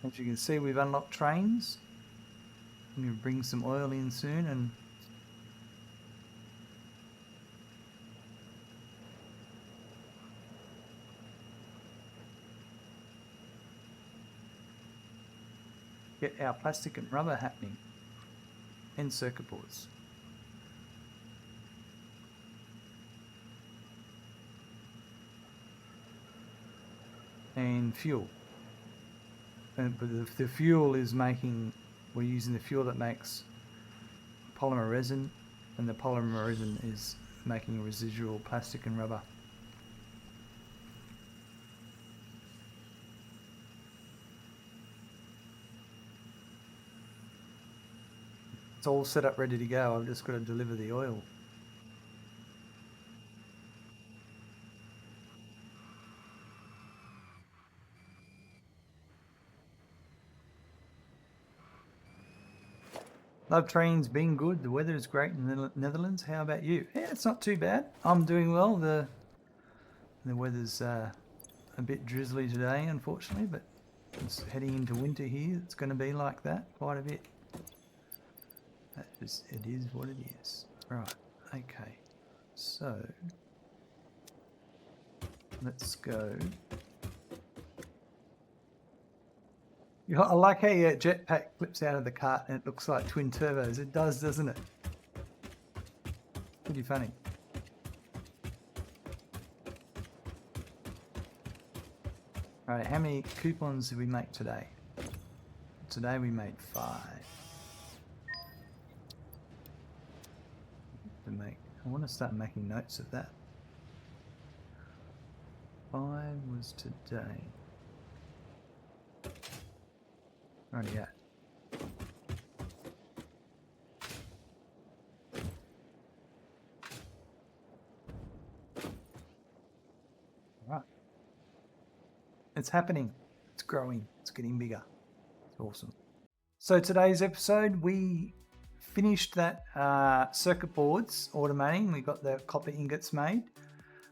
As you can see, we've unlocked trains. I'm going to bring some oil in soon and get our plastic and rubber happening and circuit boards. And fuel. But the fuel is making, we're using the fuel that makes polymer resin, and the polymer resin is making residual plastic and rubber. It's all set up, ready to go. I've just got to deliver the oil. Love trains, being good. The weather is great in the Netherlands. How about you? Yeah, it's not too bad. I'm doing well. The weather's a bit drizzly today, unfortunately, but it's heading into winter here. It's going to be like that quite a bit. It is what it is. Right. Okay. So let's go. I like how your jetpack flips out of the cart and it looks like twin turbos. It does, doesn't it? Pretty funny. Alright, how many coupons did we make today? Today we made 5. I want to start making notes of that. 5 was today. Righty, yeah. It's happening. It's growing. It's getting bigger. It's awesome. So today's episode, we finished that circuit boards automating. We got the copper ingots made.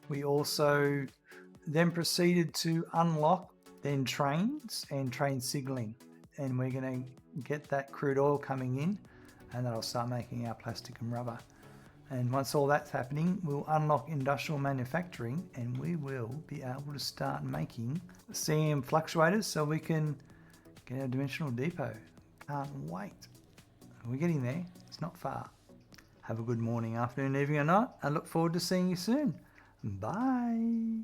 We also then proceeded to unlock then trains and train signaling. And we're going to get that crude oil coming in, and that'll start making our plastic and rubber. And once all that's happening, we'll unlock industrial manufacturing, and we will be able to start making CM fluctuators so we can get our dimensional depot. Can't wait. We're getting there. It's not far. Have a good morning, afternoon, evening or night. I look forward to seeing you soon. Bye.